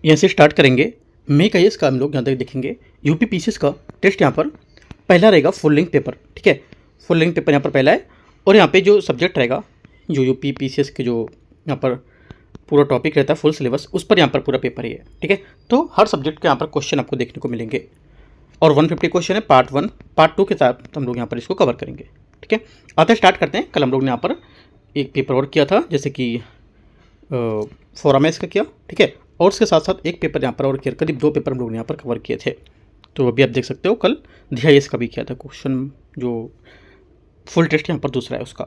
यहाँ से स्टार्ट करेंगे। मई का इसका हम लोग यहाँ तक देखेंगे। यूपी पीसीएस का टेस्ट यहाँ पर पहला रहेगा फुल लेंथ पेपर, ठीक है। फुल लेंथ पेपर यहाँ पर पहला है और यहाँ पे जो सब्जेक्ट रहेगा, जो यूपी पीसीएस के जो यहाँ पर पूरा टॉपिक रहता है फुल सिलेबस, उस पर यहाँ पर पूरा पेपर ही है, ठीक है। तो हर सब्जेक्ट के यहाँ पर क्वेश्चन आपको देखने को मिलेंगे और 150 क्वेश्चन है। पार्ट 1 पार्ट 2 के साथ हम लोग यहाँ पर इसको कवर करेंगे, ठीक है। आते स्टार्ट करते हैं। कल हम लोग ने यहाँ पर एक पेपर वर्क किया था, जैसे कि फोरामेस का किया, ठीक है। और उसके साथ साथ एक पेपर यहाँ पर और किया, करीब 2 पेपर हम लोग ने यहाँ पर कवर किए थे। तो अभी आप देख सकते हो कल DIS का भी किया था क्वेश्चन, जो फुल टेस्ट यहाँ पर दूसरा है उसका।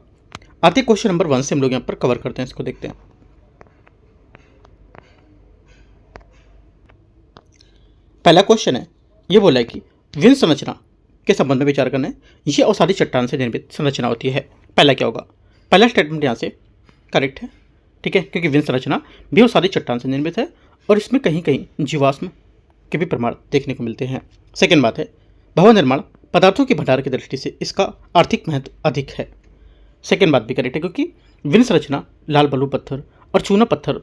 आते क्वेश्चन नंबर 1 से हम लोग यहाँ पर कवर करते हैं, इसको देखते हैं। पहला क्वेश्चन है, ये बोला है कि विन संरचना के संबंध में विचार करना है। ये अवसादी चट्टान से निर्मित संरचना होती है। पहला क्या होगा? पहला स्टेटमेंट यहाँ से करेक्ट है, ठीक है, क्योंकि विन संरचना भी अवसादी चट्टान से निर्मित है और इसमें कहीं कहीं जीवाश्म के भी प्रमाण देखने को मिलते हैं। सेकेंड बात है, भवन निर्माण पदार्थों के भंडार की दृष्टि से इसका आर्थिक महत्व अधिक है। सेकेंड बात भी करेक्ट है, क्योंकि विन संरचना लाल बलू पत्थर और चूना पत्थर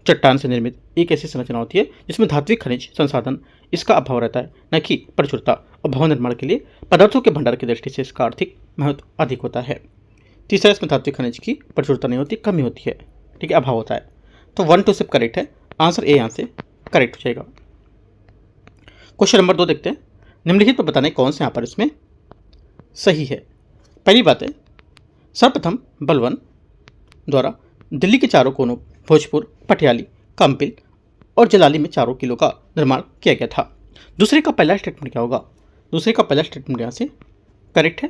चट्टान से निर्मित एक ऐसी संरचना होती है जिसमें धात्विक खनिज संसाधन इसका अभाव रहता है, न कि प्रचुरता। और भवन निर्माण के लिए पदार्थों के भंडार की दृष्टि से इसका आर्थिक महत्व अधिक होता है। तीसरा, इसमें धात्विक खनिज की प्रचुरता नहीं होती, कमी होती है, ठीक है, अभाव होता है। तो 1 2 सिर्फ करेक्ट है, आंसर ए यहाँ से करेक्ट हो जाएगा। क्वेश्चन नंबर 2 देखते हैं। निम्नलिखित पर बताने कौन से यहाँ पर इसमें सही है। पहली बात है, सर्वप्रथम बलवन द्वारा दिल्ली के चारों कोनों भोजपुर, पटियाली, काम्पिल और जलाली में 4 किलों का निर्माण किया गया था। दूसरे का पहला स्टेटमेंट क्या होगा? दूसरे का पहला स्टेटमेंट यहाँ से करेक्ट है,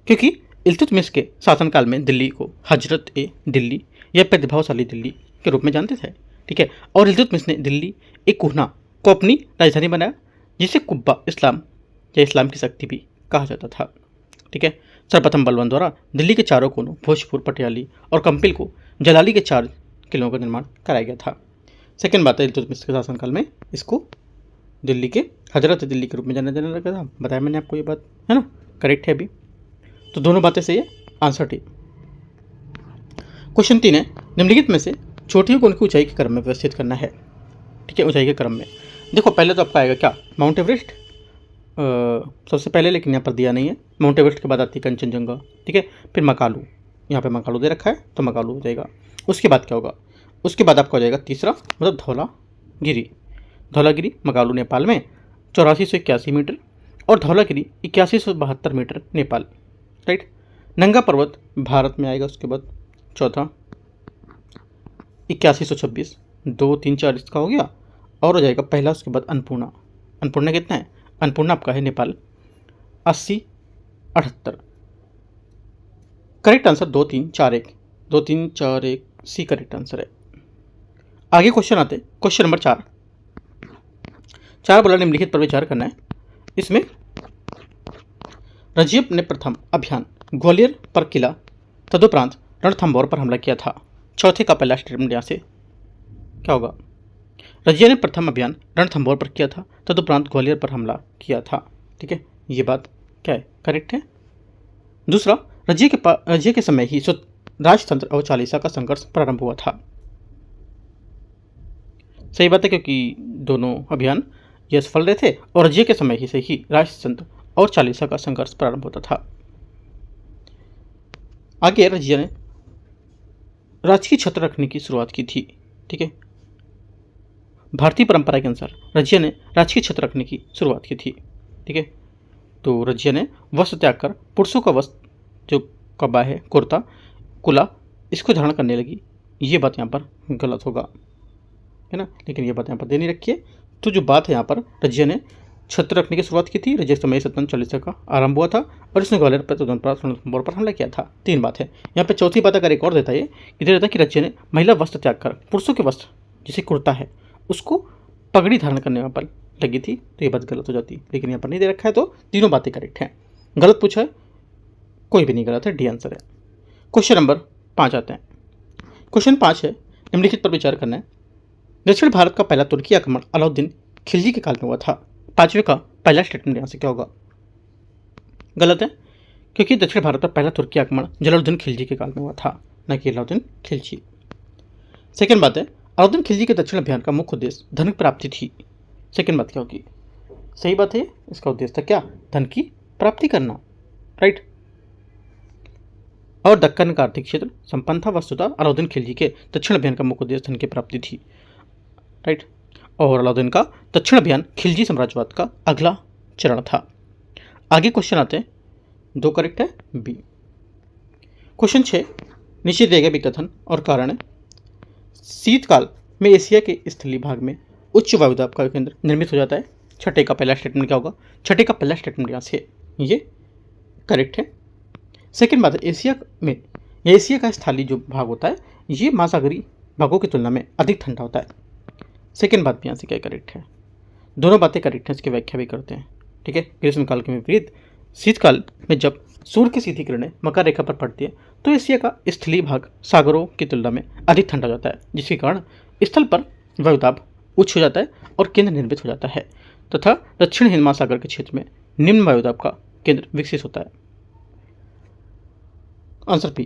क्योंकि इल्तुतमिश के शासनकाल में दिल्ली को हजरत ए दिल्ली या प्रतिभाशाली दिल्ली के रूप में जानते थे, ठीक है। और इल्तुतमिश ने दिल्ली एक कुहना को अपनी राजधानी बनाया, जिसे कुब्बा इस्लाम या इस्लाम की शक्ति भी कहा जाता था, ठीक है। सर्वप्रथम बलवन द्वारा दिल्ली के चारों कोनों भोजपुर, पटियाली और कंपिल को जलाली के 4 किलों का निर्माण कराया गया था। सेकेंड बात है, इल्तुतमिश के शासनकाल में इसको दिल्ली के हजरत दिल्ली के रूप में जाना जाने लगा था। बताया मैंने आपको ये बात, है ना, करेक्ट है अभी। तो दोनों बातें सही है, आंसर ठीक। क्वेश्चन 3 है, निम्नलिखित में से चोटियों को उनकी ऊंचाई के क्रम में व्यवस्थित करना है, ठीक है। ऊंचाई के क्रम में देखो, पहले तो आपका आएगा क्या? माउंट एवरेस्ट सबसे पहले, लेकिन यहाँ पर दिया नहीं है। माउंट एवरेस्ट के बाद आती है कंचनजंगा, ठीक है। फिर मकालू, यहाँ पे मकालू दे रखा है तो मकालू हो जाएगा। उसके बाद क्या होगा? उसके बाद आपका हो जाएगा तीसरा, मतलब धौलागिरी। धौलागिरी मकालू नेपाल में 8481 मीटर और धौलागिरी 8172 मीटर नेपाल, राइट। नंगा पर्वत भारत में आएगा। उसके बाद चौथा 8126, 2 3 4 इसका हो गया और हो जाएगा पहला। उसके बाद अन्नपूर्णा। अन्नपूर्णा कितना है? अन्नपूर्णा आपका है Nepal 8078। Correct answer 2 3 4 1, 2 3 4 1 C correct answer है। आगे क्वेश्चन आते, क्वेश्चन नंबर 4 बोला निम्नलिखित पर विचार करना है। इसमें रजियप ने प्रथम अभियान ग्वालियर पर किला, तदुपरांत रणथंभौर पर हमला किया था। चौथे का पहला स्टेटमेंट यहाँ से क्या होगा? रजिया ने प्रथम अभियान रणथंभौर पर किया था, तदुपरांत ग्वालियर पर हमला किया था, ठीक है। ये बात क्या है? करेक्ट है। दूसरा, रजिया के समय ही राजतंत्र और चालीसा का संघर्ष प्रारंभ हुआ था। सही बात है, क्योंकि दोनों अभियान ये सफल रहे थे और रजिया के समय ही से ही राजतंत्र और चालीसा का संघर्ष प्रारंभ होता था। आगे रजिया ने राजकीय छत्र रखने की शुरुआत की थी, ठीक है। भारतीय परंपरा के अनुसार रजिया ने राजकीय छत्र रखने की शुरुआत की थी, ठीक है। तो रजिया ने वस्त्र त्याग कर पुरुषों का वस्त्र, जो कब्बा है, कुर्ता, कुला, इसको धारण करने लगी। ये बात यहाँ पर गलत होगा, है ना, लेकिन ये बात यहाँ पर दे नहीं रखी है। तो जो बात है यहाँ पर, रजिया ने छत्र रखने की शुरुआत की थी। रजिया समय 1740 का आरंभ हुआ था और इसने ग्वालियर पर रणथंभौर पर हमला किया था। 3 बात है यहाँ पे। चौथी बात अगर एक और देता है, इधर देता है कि रजिया ने महिला वस्त्र त्याग कर पुरुषों के वस्त्र, जिसे कुर्ता है, उसको पगड़ी धारण करने में पर लगी थी। तो ये बात गलत हो जाती, लेकिन यहाँ पर नहीं दे रखा है, तो तीनों बातें करेक्ट हैं। गलत पूछा है, कोई भी नहीं गलत है, डी आंसर है। क्वेश्चन नंबर 5 आते हैं। क्वेश्चन 5 है, निम्नलिखित पर विचार करना है। दक्षिण भारत का पहला तुर्की आक्रमण अलाउद्दीन खिलजी के काल में हुआ था। 5वें का पहला स्टेटमेंट यहाँ से क्या होगा? गलत है, क्योंकि दक्षिण भारत का पहला तुर्की आक्रमण जलालुद्दीन खिलजी के काल में हुआ था, न कि अलाउद्दीन खिलजी। सेकेंड बात है, अलाउद्दीन खिलजी के दक्षिण अभियान का मुख्य उद्देश्य धन की प्राप्ति थी। सेकंड बात क्या होगी? सही बात है, इसका उद्देश्य था क्या? धन की प्राप्ति करना, राइट। और दक्कन का आर्थिक क्षेत्र संपन्न था। वस्तुतः अलाउद्दीन खिलजी के दक्षिण अभियान का मुख्य उद्देश्य धन की प्राप्ति थी, राइट। और अलाउद्दीन का दक्षिण अभियान खिलजी साम्राज्यवाद का अगला चरण था। आगे क्वेश्चन आते हैं, 2 करेक्ट है बी। क्वेश्चन 6, नीचे दिए गए विकथन और कारण है। शीतकाल में एशिया के स्थलीय भाग में उच्च वायुदाब का केंद्र निर्मित हो जाता है। छठे का पहला स्टेटमेंट क्या होगा? छठे का पहला स्टेटमेंट यहाँ से ये करेक्ट है। सेकेंड बात है, एशिया का स्थलीय जो भाग होता है ये महासागरीय भागों की तुलना में अधिक ठंडा होता है। सेकेंड बात भी यहाँ से क्या करेक्ट है? दोनों बातें करेक्ट है, इसकी व्याख्या भी करते हैं, ठीक है। ग्रीष्मकाल के विपरीत शीतकाल में जब सूर्य की सीधी किरणें मकर रेखा पर पड़ती है तो एशिया का स्थलीय भाग सागरों की तुलना में अधिक ठंडा हो जाता है, जिसके कारण स्थल पर वायुदाब उच्च हो जाता है और केंद्र निर्मित हो जाता है तथा दक्षिण हिंद महासागर के क्षेत्र में निम्न वायुदाब का केंद्र विकसित होता है। Answer B.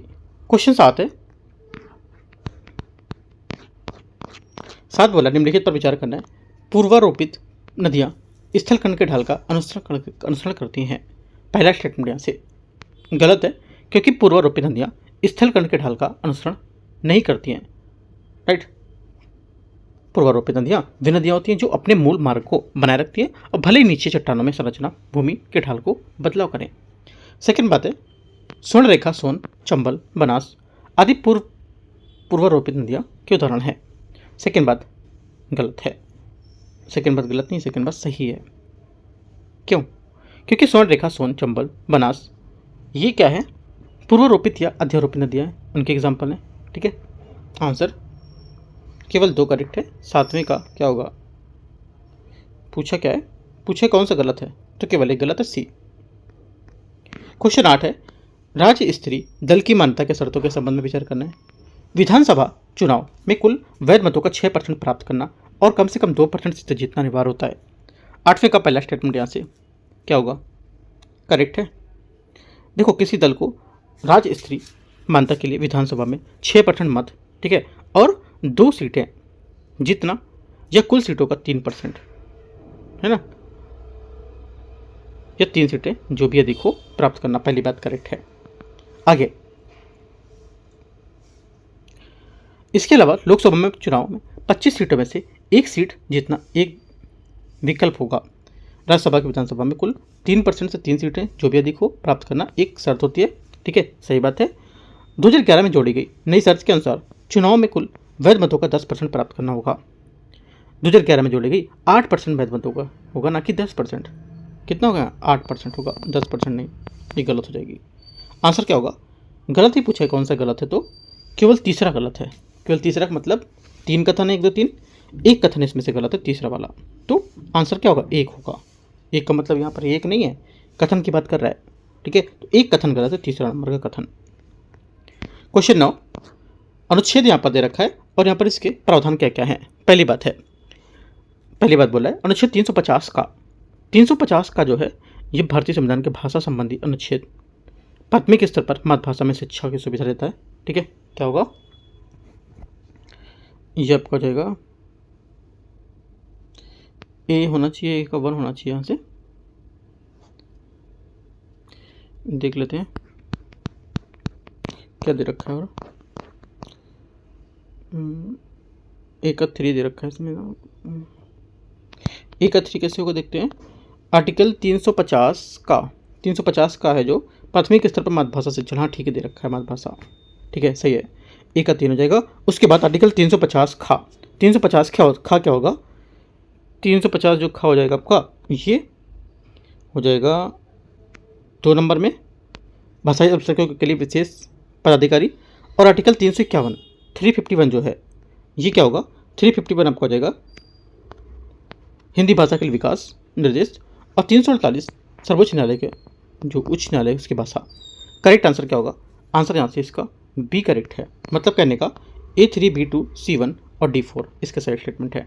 क्वेश्चन 7 है। 7 बोला, निम्नलिखित पर विचार करना है। पूर्वारोपित नदियां स्थलखंड के ढाल का अनुसरण करती हैं। पहला स्टेटमेंट यहाँ से गलत है, क्योंकि पूर्वारोपित नदियां स्थलखंड के ढाल का अनुसरण नहीं करती हैं, राइट। पूर्वारोपित नदियां वे नदियां होती हैं जो अपने मूल मार्ग को बनाए रखती हैं और भले ही नीचे चट्टानों में संरचना भूमि के ढाल को बदलाव करें। सेकेंड बात है, स्वर्णरेखा, सोन, चंबल, बनास आदि पूर्वारोपित नदियां के उदाहरण है। सेकेंड बात गलत है। सेकेंड बात गलत नहीं, सेकेंड बात सही है। क्यों? क्योंकि स्वर्णरेखा, सोन, चंबल, बनास ये क्या है? पूर्वारोपित या अध्यारोपित नदियां हैं, उनके एग्जाम्पल हैं, ठीक है। आंसर केवल 2 करेक्ट है। 7वें का क्या होगा? पूछा क्या है? पूछे कौन सा गलत है, तो केवल एक गलत है, सी। क्वेश्चन 8 है। राज्य स्तरीय दल की मान्यता के शर्तों के संबंध में विचार करना है। विधानसभा चुनाव में कुल वैध मतों का 6% प्राप्त करना और कम से कम 2% सीटें जीतना अनिवार्य होता है। 8वें का पहला स्टेटमेंट यहाँ से क्या होगा? करेक्ट है। देखो, किसी दल को राज्य स्तरीय मान्यता के लिए विधानसभा में 6% मत, ठीक है, और 2 सीटें जीतना या कुल सीटों का 3%, है ना, या 3 सीटें जो भी अधिक हो प्राप्त करना। पहली बात करेक्ट है। आगे, इसके अलावा लोकसभा में चुनाव में 25 सीटों में से 1 सीट जीतना एक विकल्प होगा। राज्यसभा की विधानसभा में कुल 3% से 3 सीटें जो भी अधिक हो प्राप्त करना एक शर्त होती है, ठीक है, सही बात है। 2011 में जोड़ी गई नई शर्त के अनुसार चुनाव में कुल वैध मतों का 10% प्राप्त करना होगा। 2011 में जोड़ी गई 8% वैध मतों का होगा, ना कि 10%। कितना होगा? 8% होगा, 10% नहीं, ये गलत हो जाएगी। आंसर क्या होगा? गलत ही पूछा है, कौन सा गलत है? तो केवल तीसरा गलत है। केवल तीसरा का मतलब 3 कथन है, 1 2 3, एक कथन इसमें से गलत है, तीसरा वाला। तो आंसर क्या होगा? 1 होगा। 1 का मतलब यहाँ पर 1 नहीं है, कथन की बात कर रहा है, ठीक है। तो एक कथन गलत है, तीसरा नंबर का कथन। क्वेश्चन 9, अनुच्छेद यहाँ पर दे रखा है और यहाँ पर इसके प्रावधान क्या क्या हैं। पहली बात बोला है अनुच्छेद 350 का जो है ये भारतीय संविधान के भाषा संबंधी अनुच्छेद प्राथमिक स्तर पर मातृभाषा में शिक्षा की सुविधा देता है, ठीक है। क्या होगा? ये आपका हो जाएगा ए होना चाहिए, ए का 1 होना चाहिए। यहाँ से देख लेते हैं क्या दे रखा है। और ए का 3 दे रखा है इसमें। ए का 3 कैसे होगा देखते हैं। आर्टिकल 350 का है जो प्राथमिक स्तर पर मातृभाषा शिक्षण, हाँ ठीक है, दे रखा है मातृभाषा, ठीक है, सही है। ए का 3 हो जाएगा। उसके बाद आर्टिकल 350 खा क्या होगा? 350 जो खा हो जाएगा आपका, ये हो जाएगा 2 नंबर में भाषाई अवसरों के लिए विशेष पदाधिकारी। और आर्टिकल 351 जो है ये क्या होगा? 351 आपको हो जाएगा हिंदी भाषा के लिए विकास निर्देश। और 348 सर्वोच्च न्यायालय के जो उच्च न्यायालय उसकी भाषा। करेक्ट आंसर क्या होगा? आंसर यहाँ से इसका बी करेक्ट है। मतलब कहने का A3, B2, C1 और D4 इसका सही स्टेटमेंट है।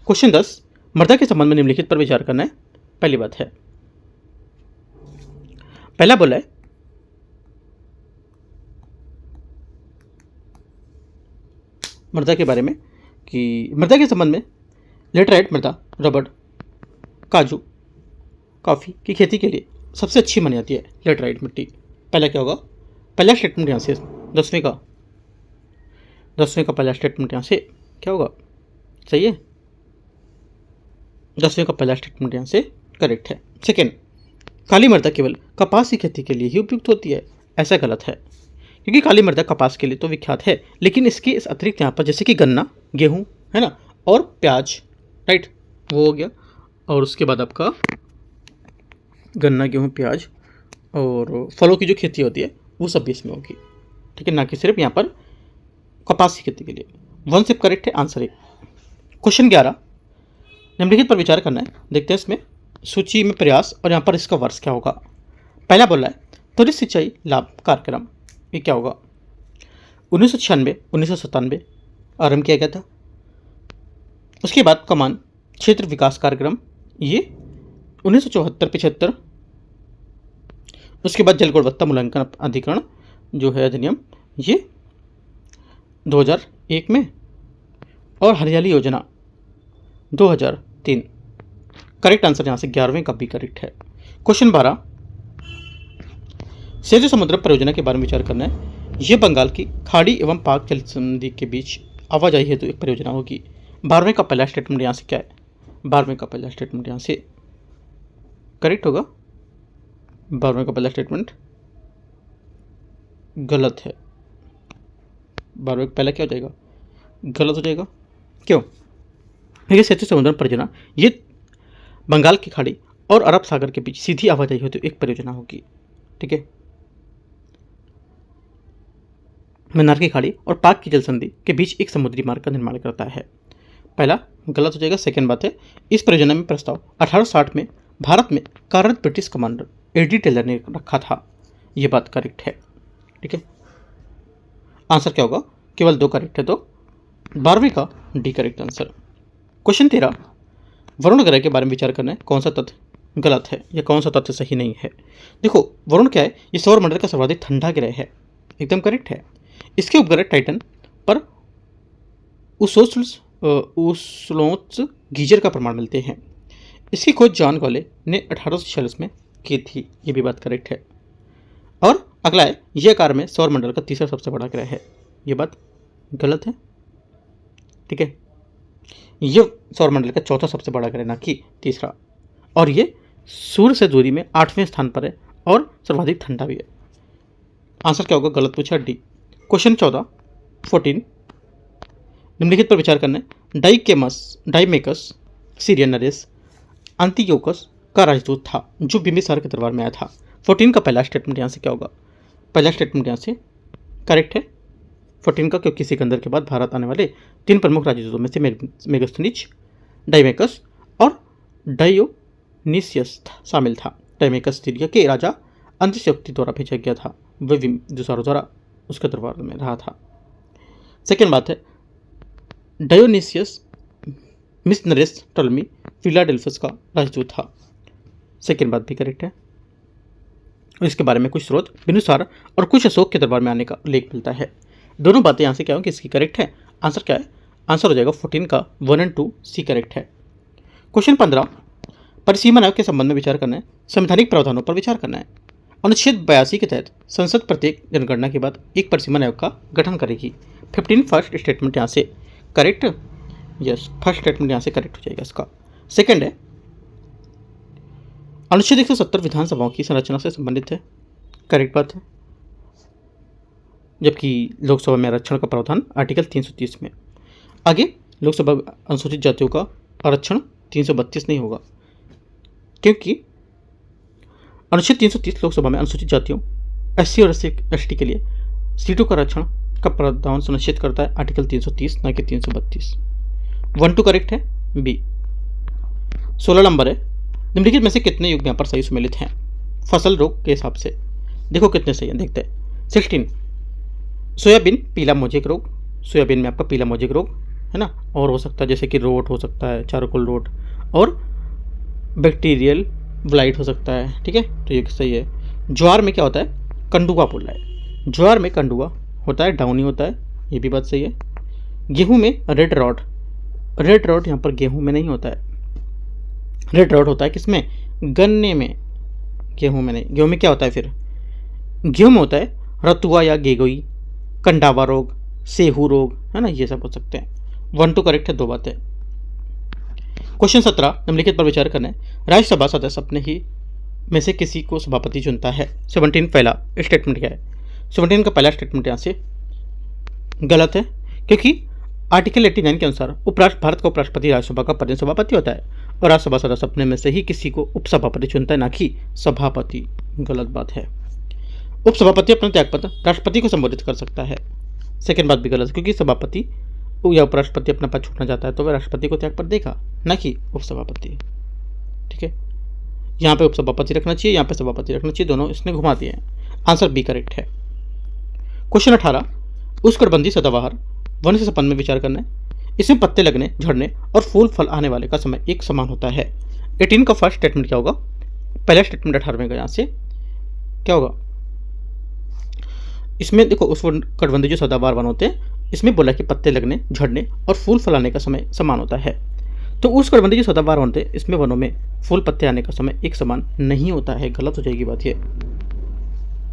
क्वेश्चन 10, मृदा के संबंध में निम्नलिखित पर विचार करना है। पहली बात है, पहला बोला है मृदा के बारे में कि मृदा के संबंध में लेटराइट मृदा रबड़, काजू, कॉफ़ी की खेती के लिए सबसे अच्छी मानी जाती है लेटराइट मिट्टी। पहला क्या होगा? पहला स्टेटमेंट यहाँ से 10वें का पहला स्टेटमेंट यहाँ से क्या होगा? सही है, 10वें का पहला स्टेटमेंट यहाँ से करेक्ट है। सेकेंड, काली मृदा केवल कपास की खेती के लिए ही उपयुक्त होती है, ऐसा गलत है, क्योंकि काली मृदा कपास के लिए तो विख्यात है, लेकिन इसके इस अतिरिक्त यहाँ पर जैसे कि गन्ना, गेहूँ है ना, और प्याज, राइट, वो हो गया, और उसके बाद आपका गन्ना, गेहूँ, प्याज और फलों की जो खेती होती है वो सब भी इसमें होगी, ठीक है, ना कि सिर्फ यहाँ पर कपास की खेती के लिए। 1 सिर्फ करेक्ट है, आंसर है। क्वेश्चन 11, निम्नलिखित पर विचार करना है। देखते हैं इसमें सूची में प्रयास और यहाँ पर इसका वर्ष क्या होगा। पहला बोला है त्वरित सिंचाई लाभ कार्यक्रम, ये क्या होगा? 1996 1997 आरंभ किया गया था। उसके बाद कमान क्षेत्र विकास कार्यक्रम, ये 1974-75। उसके बाद जल गुणवत्ता मूल्यांकन अधिकरण जो है अधिनियम, ये 2001 में, और हरियाली योजना 2003। करेक्ट आंसर यहाँ से 11वें का भी करेक्ट है। क्वेश्चन 12, सेतु समुद्र परियोजना के बारे में विचार करना है। ये बंगाल की खाड़ी एवं पाक जल संधि के बीच आवाजाही हेतु एक परियोजना होगी। 12वें का पहला स्टेटमेंट यहाँ से क्या है? 12वें का पहला स्टेटमेंट यहाँ से करेक्ट होगा। 12वें का पहला स्टेटमेंट गलत है। 12वें का पहला क्या हो जाएगा? गलत हो जाएगा। क्यों? क्योंकि सेतु समुद्र परियोजना ये बंगाल की खाड़ी और अरब सागर के बीच सीधी आवाजाही हेतु एक परियोजना होगी, ठीक है। मन्नार की खाड़ी और पाक की जल संधि के बीच एक समुद्री मार्ग का निर्माण करता है। पहला गलत हो जाएगा। सेकेंड बात है, इस परियोजना में प्रस्ताव 1860 में भारत में कार्यरत ब्रिटिश कमांडर एडी टेलर ने रखा था। यह बात करेक्ट है, ठीक है। आंसर क्या होगा? केवल 2 करेक्ट है, तो 12वें का D correct answer. Question 13, Varun ग्रह के बारे में विचार करना है। कौन सा तथ्य गलत है या कौन सा तथ्य सही नहीं है? देखो, वरुण क्या है? ये सौरमंडल का सर्वाधिक ठंडा ग्रह है, एकदम करेक्ट है। इसके उपग्रह टाइटन पर उष्णोत्स गीजर का प्रमाण मिलते हैं। इसकी खोज जॉन गॉले ने 1846 में की थी, ये भी बात करेक्ट है। और अगला है, यह आकार में सौरमंडल का तीसरा सबसे बड़ा ग्रह है, ये बात गलत है, ठीक है। ये सौरमंडल का चौथा सबसे बड़ा ग्रह, ना कि तीसरा, और ये सूर्य से दूरी में 8वें स्थान पर है और सर्वाधिक ठंडा भी है। आंसर क्या होगा? गलत पूछा, डी। क्वेश्चन 14, निम्नलिखित पर विचार करना है। डाइमेकस सीरियन नरेस अंतियोकस का राजदूत था जो बिम्बिसार के दरबार में आया था। 14 का पहला स्टेटमेंट यहाँ से क्या होगा? पहला स्टेटमेंट यहाँ से करेक्ट है 14 का, क्योंकि सिकंदर के बाद भारत आने वाले 3 प्रमुख राजदूतों में से मेगस्थनीज, डाइमेकस और डायोनिसियस शामिल था। डाइमेकस सीरिया के राजा अंतियोकस द्वारा भेजा गया था, वह बिम्बिसार द्वारा उसके दरबार में रहा था। सेकेंड बात है, डायोनिसियस मिसनरेस टोलेमी फिलाडेल्फस का राजदूत था। सेकेंड बात भी करेक्ट है। इसके बारे में कुछ स्रोत बिनुसार और कुछ अशोक के दरबार में आने का उल्लेख मिलता है। दोनों बातें यहाँ से क्या होंगी? इसकी करेक्ट है। आंसर क्या है? आंसर हो जाएगा 14 का 1 और 2 सी करेक्ट है। क्वेश्चन 15, परिसीमन आयोग के संबंध में विचार करना है। संवैधानिक प्रावधानों पर विचार करना है। अनुच्छेद 82 के तहत संसद प्रत्येक जनगणना के बाद एक परिसीमन आयोग का गठन करेगी। 15 फर्स्ट स्टेटमेंट यहाँ से करेक्ट, यस, फर्स्ट स्टेटमेंट यहाँ से करेक्ट हो जाएगा इसका। सेकेंड है, अनुच्छेद 170 विधानसभाओं की संरचना से संबंधित है, करेक्ट बात है, जबकि लोकसभा में आरक्षण का प्रावधान आर्टिकल 330 में। आगे लोकसभा अनुसूचित जातियों का आरक्षण 332 नहीं होगा, क्योंकि अनुच्छेद 330 लोकसभा में अनुसूचित जातियों SC और ST के लिए सीटों का आरक्षण का प्रावधान सुनिश्चित करता है, आर्टिकल 330 न कि 332। 1 2 करेक्ट है, बी। 16 नंबर है, निम्नलिखित में से कितने युग यहाँ पर सही सुमेलित हैं फसल रोग के हिसाब से? देखो कितने सही हैं, देखते हैं। 16, सोयाबीन पीला मोजेक रोग, सोयाबीन में आपका पीला मोजेक रोग है ना, और हो सकता है जैसे कि रोट हो सकता है, चारकोल रोट, और बैक्टीरियल ब्लाइट हो सकता है, ठीक है, तो ये सही है। ज्वार में क्या होता है? कंडुआ बोल रहा है, ज्वार में कंडुआ होता है, डाउनी होता है, ये भी बात सही है। गेहूं में रेड रॉड, रेड रॉड यहाँ पर गेहूं में नहीं होता है, रेड रॉड होता है किसमें, गन्ने में, गेहूं में नहीं। गेहूं में क्या होता है फिर, गेहूं में होता है रतुआ या गेगोई, कंडावा रोग, सेहू रोग, है ना, ये सब हो सकते हैं। 1 2 करेक्ट है, 2 बातें। क्वेश्चन 17 निम्नलिखित पर विचार करना है। राज्यसभा सदस्य अपने ही में से किसी को सभापति चुनता है। 17 पहला स्टेटमेंट क्या है, 17 का पहला स्टेटमेंट यहाँ से गलत है, क्योंकि आर्टिकल 89 के अनुसार भारत का उपराष्ट्रपति राज्यसभा का प्रतिनिधि सभापति होता है और राज्यसभा सदस्य अपने में से ही किसी को उपसभापति चुनता है, ना कि सभापति। गलत बात है। उपसभापति अपना त्यागपत्र राष्ट्रपति को संबोधित कर सकता है। सेकेंड बात भी गलत है, क्योंकि सभापति या उपराष्ट्रपति अपना पद छोड़ना चाहता है तो वह राष्ट्रपति को त्यागपत्र देगा, ना कि उपसभापति। ठीक है, यहाँ पे उपसभापति रखना चाहिए, यहाँ पे सभापति रखना चाहिए, दोनों इसने घुमा दिए हैं। आंसर बी करेक्ट है। क्वेश्चन 18 उष्णकटिबंधीय सदाबहार वन से संपन्न में विचार करना है। इसमें पत्ते लगने, झड़ने और फूल फल आने वाले का समय एक समान होता है। 18 का फर्स्ट स्टेटमेंट क्या होगा, पहला स्टेटमेंट 18वें का यहाँ से क्या होगा, इसमें देखो उष्णकटिबंधीय जो सदाबहार वन होते हैं इसमें बोला कि पत्ते लगने, झड़ने और फूल फल आने का समय समान होता है। तो उष्णकटिबंधीय जो सदाबहार वन होते हैं इसमें वनों में फूल पत्ते आने का समय एक समान नहीं होता है। गलत हो जाएगी बात ये।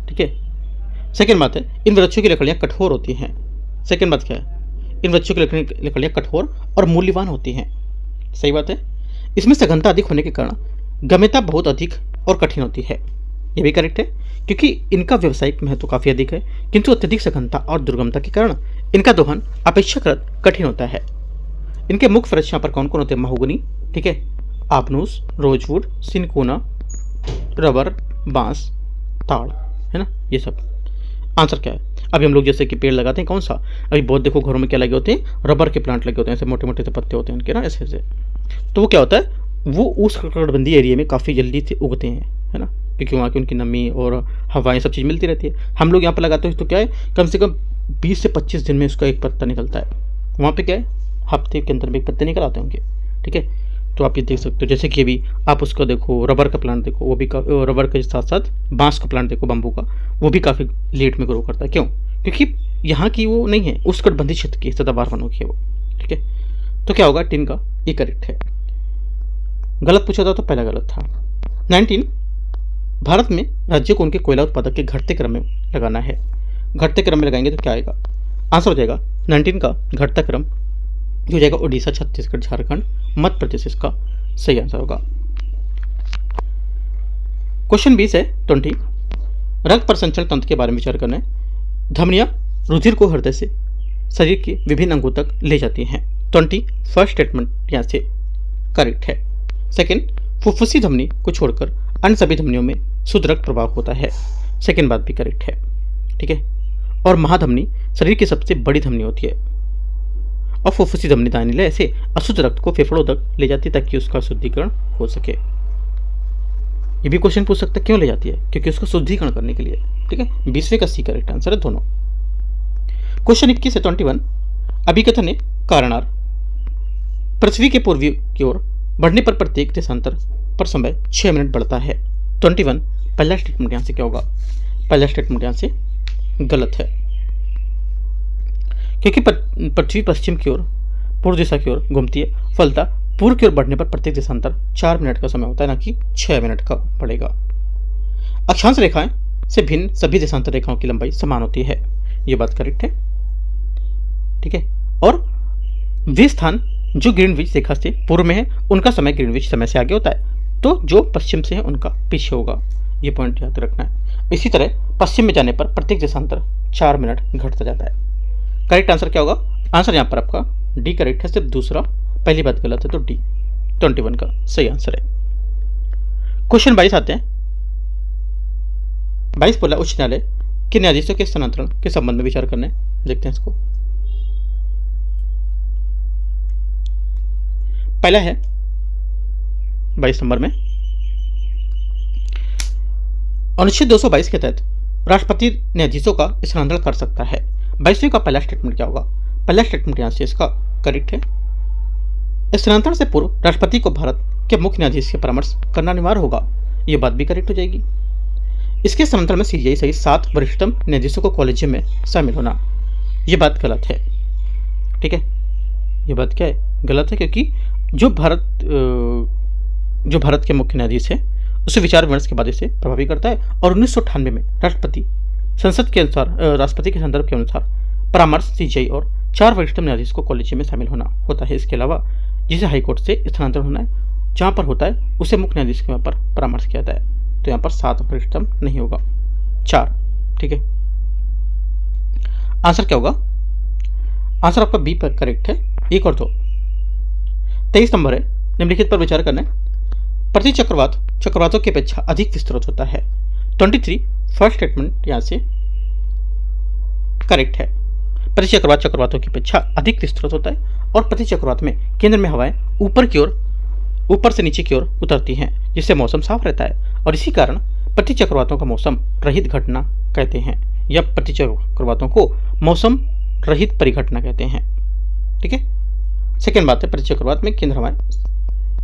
ठीक है, सेकेंड बात है इन वृक्षों की लकड़ियाँ कठोर होती हैं। सेकेंड बात क्या है, इन वृक्षों की लकड़ियाँ कठोर और मूल्यवान होती हैं। सही बात है। इसमें सघनता अधिक होने के कारण गम्यता बहुत अधिक और कठिन होती है। ये भी करेक्ट है, क्योंकि इनका व्यावसायिक महत्व काफ़ी अधिक है, किंतु अत्यधिक सघनता और दुर्गमता के कारण इनका दोहन अपेक्षाकृत कठिन होता है। इनके मुख्य वृक्ष यहाँ पर कौन कौन होते हैं, महोगनी, ठीक है, आपनूस, रोजवुड, सिनकोना, रबर, बांस, ताड़, है ना, ये सब। आंसर क्या है, अभी हम लोग जैसे कि पेड़ लगाते हैं कौन सा, अभी बहुत देखो घरों में क्या लगे होते हैं, रबर के प्लांट लगे होते हैं, ऐसे मोटे मोटे से पत्ते होते हैं उनके ना, ऐसे ऐसे। तो वो क्या होता है, वो उस उष्णकटिबंधीय एरिया में काफ़ी जल्दी से उगते हैं, है ना, क्योंकि वहाँ की उनकी नमी और हवाएं सब चीज़ मिलती रहती है। हम लोग यहाँ पर लगाते हैं तो क्या है, कम से कम 20 से 25 दिन में उसका एक पत्ता निकलता है। वहाँ पे क्या है, हफ्ते के अंदर में एक पत्ते निकल आते होंगे। ठीक है, तो आप ये देख सकते हो, जैसे कि अभी आप उसका देखो, रबर का प्लांट देखो, वो भी रबर के साथ साथ बांस का प्लांट देखो, बम्बू का, वो भी काफ़ी लेट में ग्रो करता है। क्यों, क्योंकि यहाँ की वो नहीं है, उष्णकटिबंधीय क्षेत्र की सदाबहार वनों की है वो। ठीक है, तो क्या होगा, 10 का ये करेक्ट है। गलत पूछा था तो पहला गलत था। 19 भारत में राज्यों को उनके कोयला उत्पादक के घटते क्रम में लगाना है। घटते क्रम में लगाएंगे तो क्या आएगा, आंसर हो जाएगा 19 का घटता क्रम जो हो जाएगा उड़ीसा, छत्तीसगढ़, झारखंड, मध्य प्रदेश, इसका सही आंसर होगा। क्वेश्चन 20 है 20 रक्त परिसंचरण तंत्र के बारे में विचार करना है। धमनियां रुधिर को हृदय से शरीर के विभिन्न अंगों तक ले जाती हैं। 20 फर्स्ट स्टेटमेंट यहाँ से करेक्ट है। सेकेंड, फुफ्फुसी धमनी को छोड़कर अन्य सभी धमनियों में शुद्ध रक्त प्रवाह होता है। सेकेंड बात भी करेक्ट है। ठीक है, और महाधमनी शरीर की सबसे बड़ी धमनी होती है और फुफ्फुसी धमनी दाहिनी ले ऐसे अशुद्ध रक्त को फेफड़ों तक ले जाती है ताकि उसका शुद्धिकरण हो सके। ये भी क्वेश्चन पूछ सकता है क्यों ले जाती है, क्योंकि उसको शुद्धिकरण करने के लिए। ठीक है, 20वें का सी करेक्ट आंसर है दोनों। क्वेश्चन 21 है 21 अभिकथन है कारणार पृथ्वी के पूर्वी की ओर बढ़ने पर प्रत्येक देशांतर पर समय 6 मिनट बढ़ता है। 21 पहला स्टेटमेंट यहाँ से क्या होगा, पहला स्टेटमेंट यहाँ से गलत है, क्योंकि पृथ्वी पश्चिम की ओर पूर्व दिशा की ओर घूमती है, फलता पूर्व की ओर बढ़ने पर प्रत्येक देशांतर 4 मिनट का समय होता है, ना कि 6 मिनट का पड़ेगा। अक्षांश रेखाएं से भिन्न सभी देशांतर रेखाओं की लंबाई समान होती है, ये बात करेक्ट है। ठीक है, और वे स्थान जो ग्रीनविच रेखा से पूर्व में है उनका समय ग्रीनविच समय से आगे होता है, तो जो पश्चिम से है उनका पीछे होगा, ये पॉइंट याद रखना है। इसी तरह पश्चिम में जाने पर प्रत्येक देशांतर 4 मिनट घटता जाता है। करेक्ट आंसर क्या होगा, आंसर यहाँ पर आपका डी करेक्ट है, सिर्फ दूसरा, पहली बात गलत है, तो डी 21 का सही आंसर है। क्वेश्चन 22 आते हैं। 22 बोला उच्च न्यायालय के न्यायाधीशों के स्थानांतरण के संबंध में विचार करने, देखते हैं इसको। पहला है 22 नंबर में अनुच्छेद 222 के तहत राष्ट्रपति न्यायाधीशों का स्थानांतरण कर सकता है। 22वें का पहला स्टेटमेंट क्या होगा, पहला स्टेटमेंट यहाँ से इसका करेक्ट है। स्थानांतरण से पूर्व राष्ट्रपति को भारत के मुख्य न्यायाधीश से परामर्श करना अनिवार्य होगा, ये बात भी करेक्ट हो जाएगी। इसके स्थानांतरण में सीजीआई सहित 7 वरिष्ठतम न्यायाधीशों को कॉलेजियम में शामिल होना, ये बात गलत है। ठीक है, ये बात क्या है, गलत है, क्योंकि जो भारत के मुख्य न्यायाधीश है उसे विचार विमर्श के बाद इसे प्रभावी करता है। और 1998 में राष्ट्रपति के संदर्भ के अनुसार परामर्श सीजीआई और 4 वरिष्ठतम न्यायाधीश को कॉलेजियम में शामिल होना होता है। इसके अलावा जिसे हाईकोर्ट से स्थानांतरण होना है, जहाँ पर होता है उसे मुख्य न्यायाधीश के वहाँ पर परामर्श किया जाता है। तो यहाँ पर 7 वरिष्ठतम नहीं होगा, 4। ठीक है, आंसर क्या होगा? आंसर आपका बी पर करेक्ट है, 1 और 2। 23 नंबर है, निम्नलिखित पर विचार करना है। प्रति चक्रवातों की अपेक्षा अधिक विस्तृत होता है। 23 फर्स्ट स्टेटमेंट यहाँ से करेक्ट है। प्रति चक्रवातों की अपेक्षा अधिक विस्तृत होता है और प्रति चक्रवात में केंद्र में हवाएं ऊपर से नीचे की ओर उतरती हैं, जिससे मौसम साफ रहता है और इसी कारण प्रति चक्रवातों का मौसम रहित घटना कहते हैं, या प्रति चक्रवातों को मौसम रहित परिघटना कहते हैं। ठीक है, सेकेंड बात है, प्रति चक्रवात में केंद्र हवाएं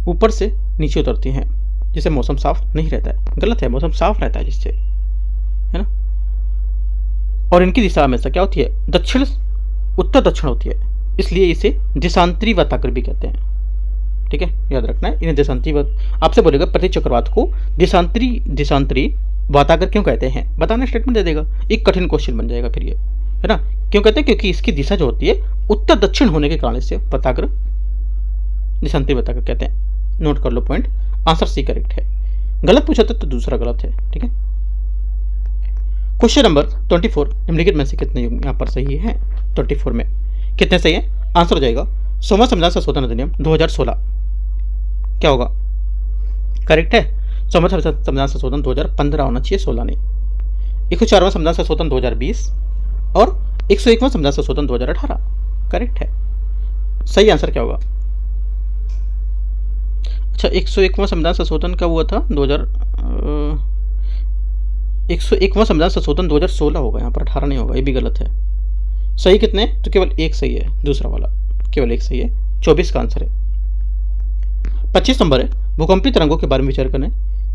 ऊपर से नीचे उतरती हैं, जिससे मौसम साफ नहीं रहता है। गलत है, मौसम साफ रहता है जिससे, है ना। और इनकी दिशा हमेशा क्या होती है? उत्तर दक्षिण होती है, इसलिए इसे देशांतरी वातागर भी कहते हैं। ठीक है, याद रखना है, इन्हें देशांतरी आपसे बोलेगा प्रति चक्रवात को देशांतरी वातागर क्यों कहते हैं, बताना स्टेटमेंट दे देगा, एक कठिन क्वेश्चन बन जाएगा फिर ये, है ना। क्यों कहते हैं? क्योंकि इसकी दिशा जो होती है उत्तर दक्षिण होने के कारण इसे वातागर देशांतरी वातागर कहते हैं। नोट कर लो पॉइंट, आंसर सी करेक्ट है। गलत पूछा तो दूसरा गलत है। ठीक है, क्वेश्चन नंबर 24, निम्नलिखित में से कितने यहाँ पर सही है? 24 में कितने सही है? आंसर हो जाएगा 6वां संविधान संशोधन अधिनियम 2016। क्या होगा? करेक्ट है, 6वां संविधान संशोधन 2015 होना चाहिए, 16 नहीं। 104वां संविधान संशोधन 2020 और 101वां संविधान संशोधन 2018 करेक्ट है। सही आंसर क्या होगा? अच्छा, 101वां संविधान संशोधन का हुआ था 101वां संविधान संशोधन 2016 होगा, यहाँ पर 18 नहीं होगा, ये भी गलत है। सही कितने? तो केवल एक सही है, दूसरा वाला केवल एक सही है, 24 का आंसर है। 25 नंबर है, भूकंपी तरंगों के बारे में विचार करना है।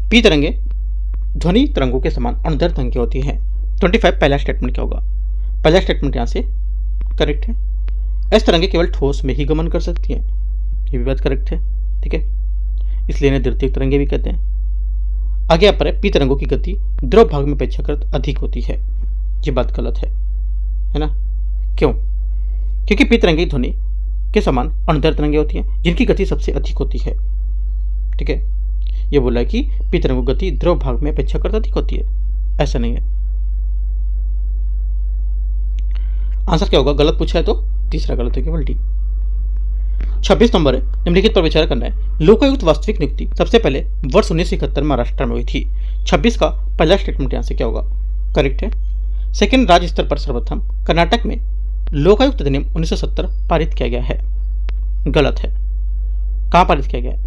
पी तरंगे ध्वनि तरंगों के समान अणुदैर्घ्य तरंगें होती हैं। 25 पहला स्टेटमेंट क्या होगा? पहला स्टेटमेंट यहाँ से करेक्ट है। एस तरंगे केवल ठोस में ही गमन कर सकती हैं, ये भी बात करेक्ट है। ठीक है, इसलिए इन्हें द्वितीयक तरंगे भी कहते हैं। आगे यहाँ पर है, पी तरंगों की गति द्रव भाग में अपेक्षाकृत अधिक होती है, ये बात गलत है ना। क्यों? क्योंकि पी तरंगे ध्वनि के समान अणुदैर्घ्य तरंगे होती हैं, जिनकी गति सबसे अधिक होती है। ठीक है, ये बोला है कि पी तरंगों की गति द्रव भाग में अपेक्षाकृत अधिक होती है, ऐसा नहीं है। आंसर क्या होगा? गलत पूछा है तो तीसरा गलत है, केवल डी। 26 नंबर है, निम्नलिखित पर विचार करना है। लोकायुक्त वास्तविक नियुक्ति सबसे पहले वर्ष 1971 महाराष्ट्र में हुई थी। 26 का पहला स्टेटमेंट यहाँ से क्या होगा? करेक्ट है। सेकेंड, राज्य स्तर पर सर्वप्रथम कर्नाटक में लोकायुक्त अधिनियम 1970 पारित किया गया है। गलत है, कहाँ पारित किया गया है?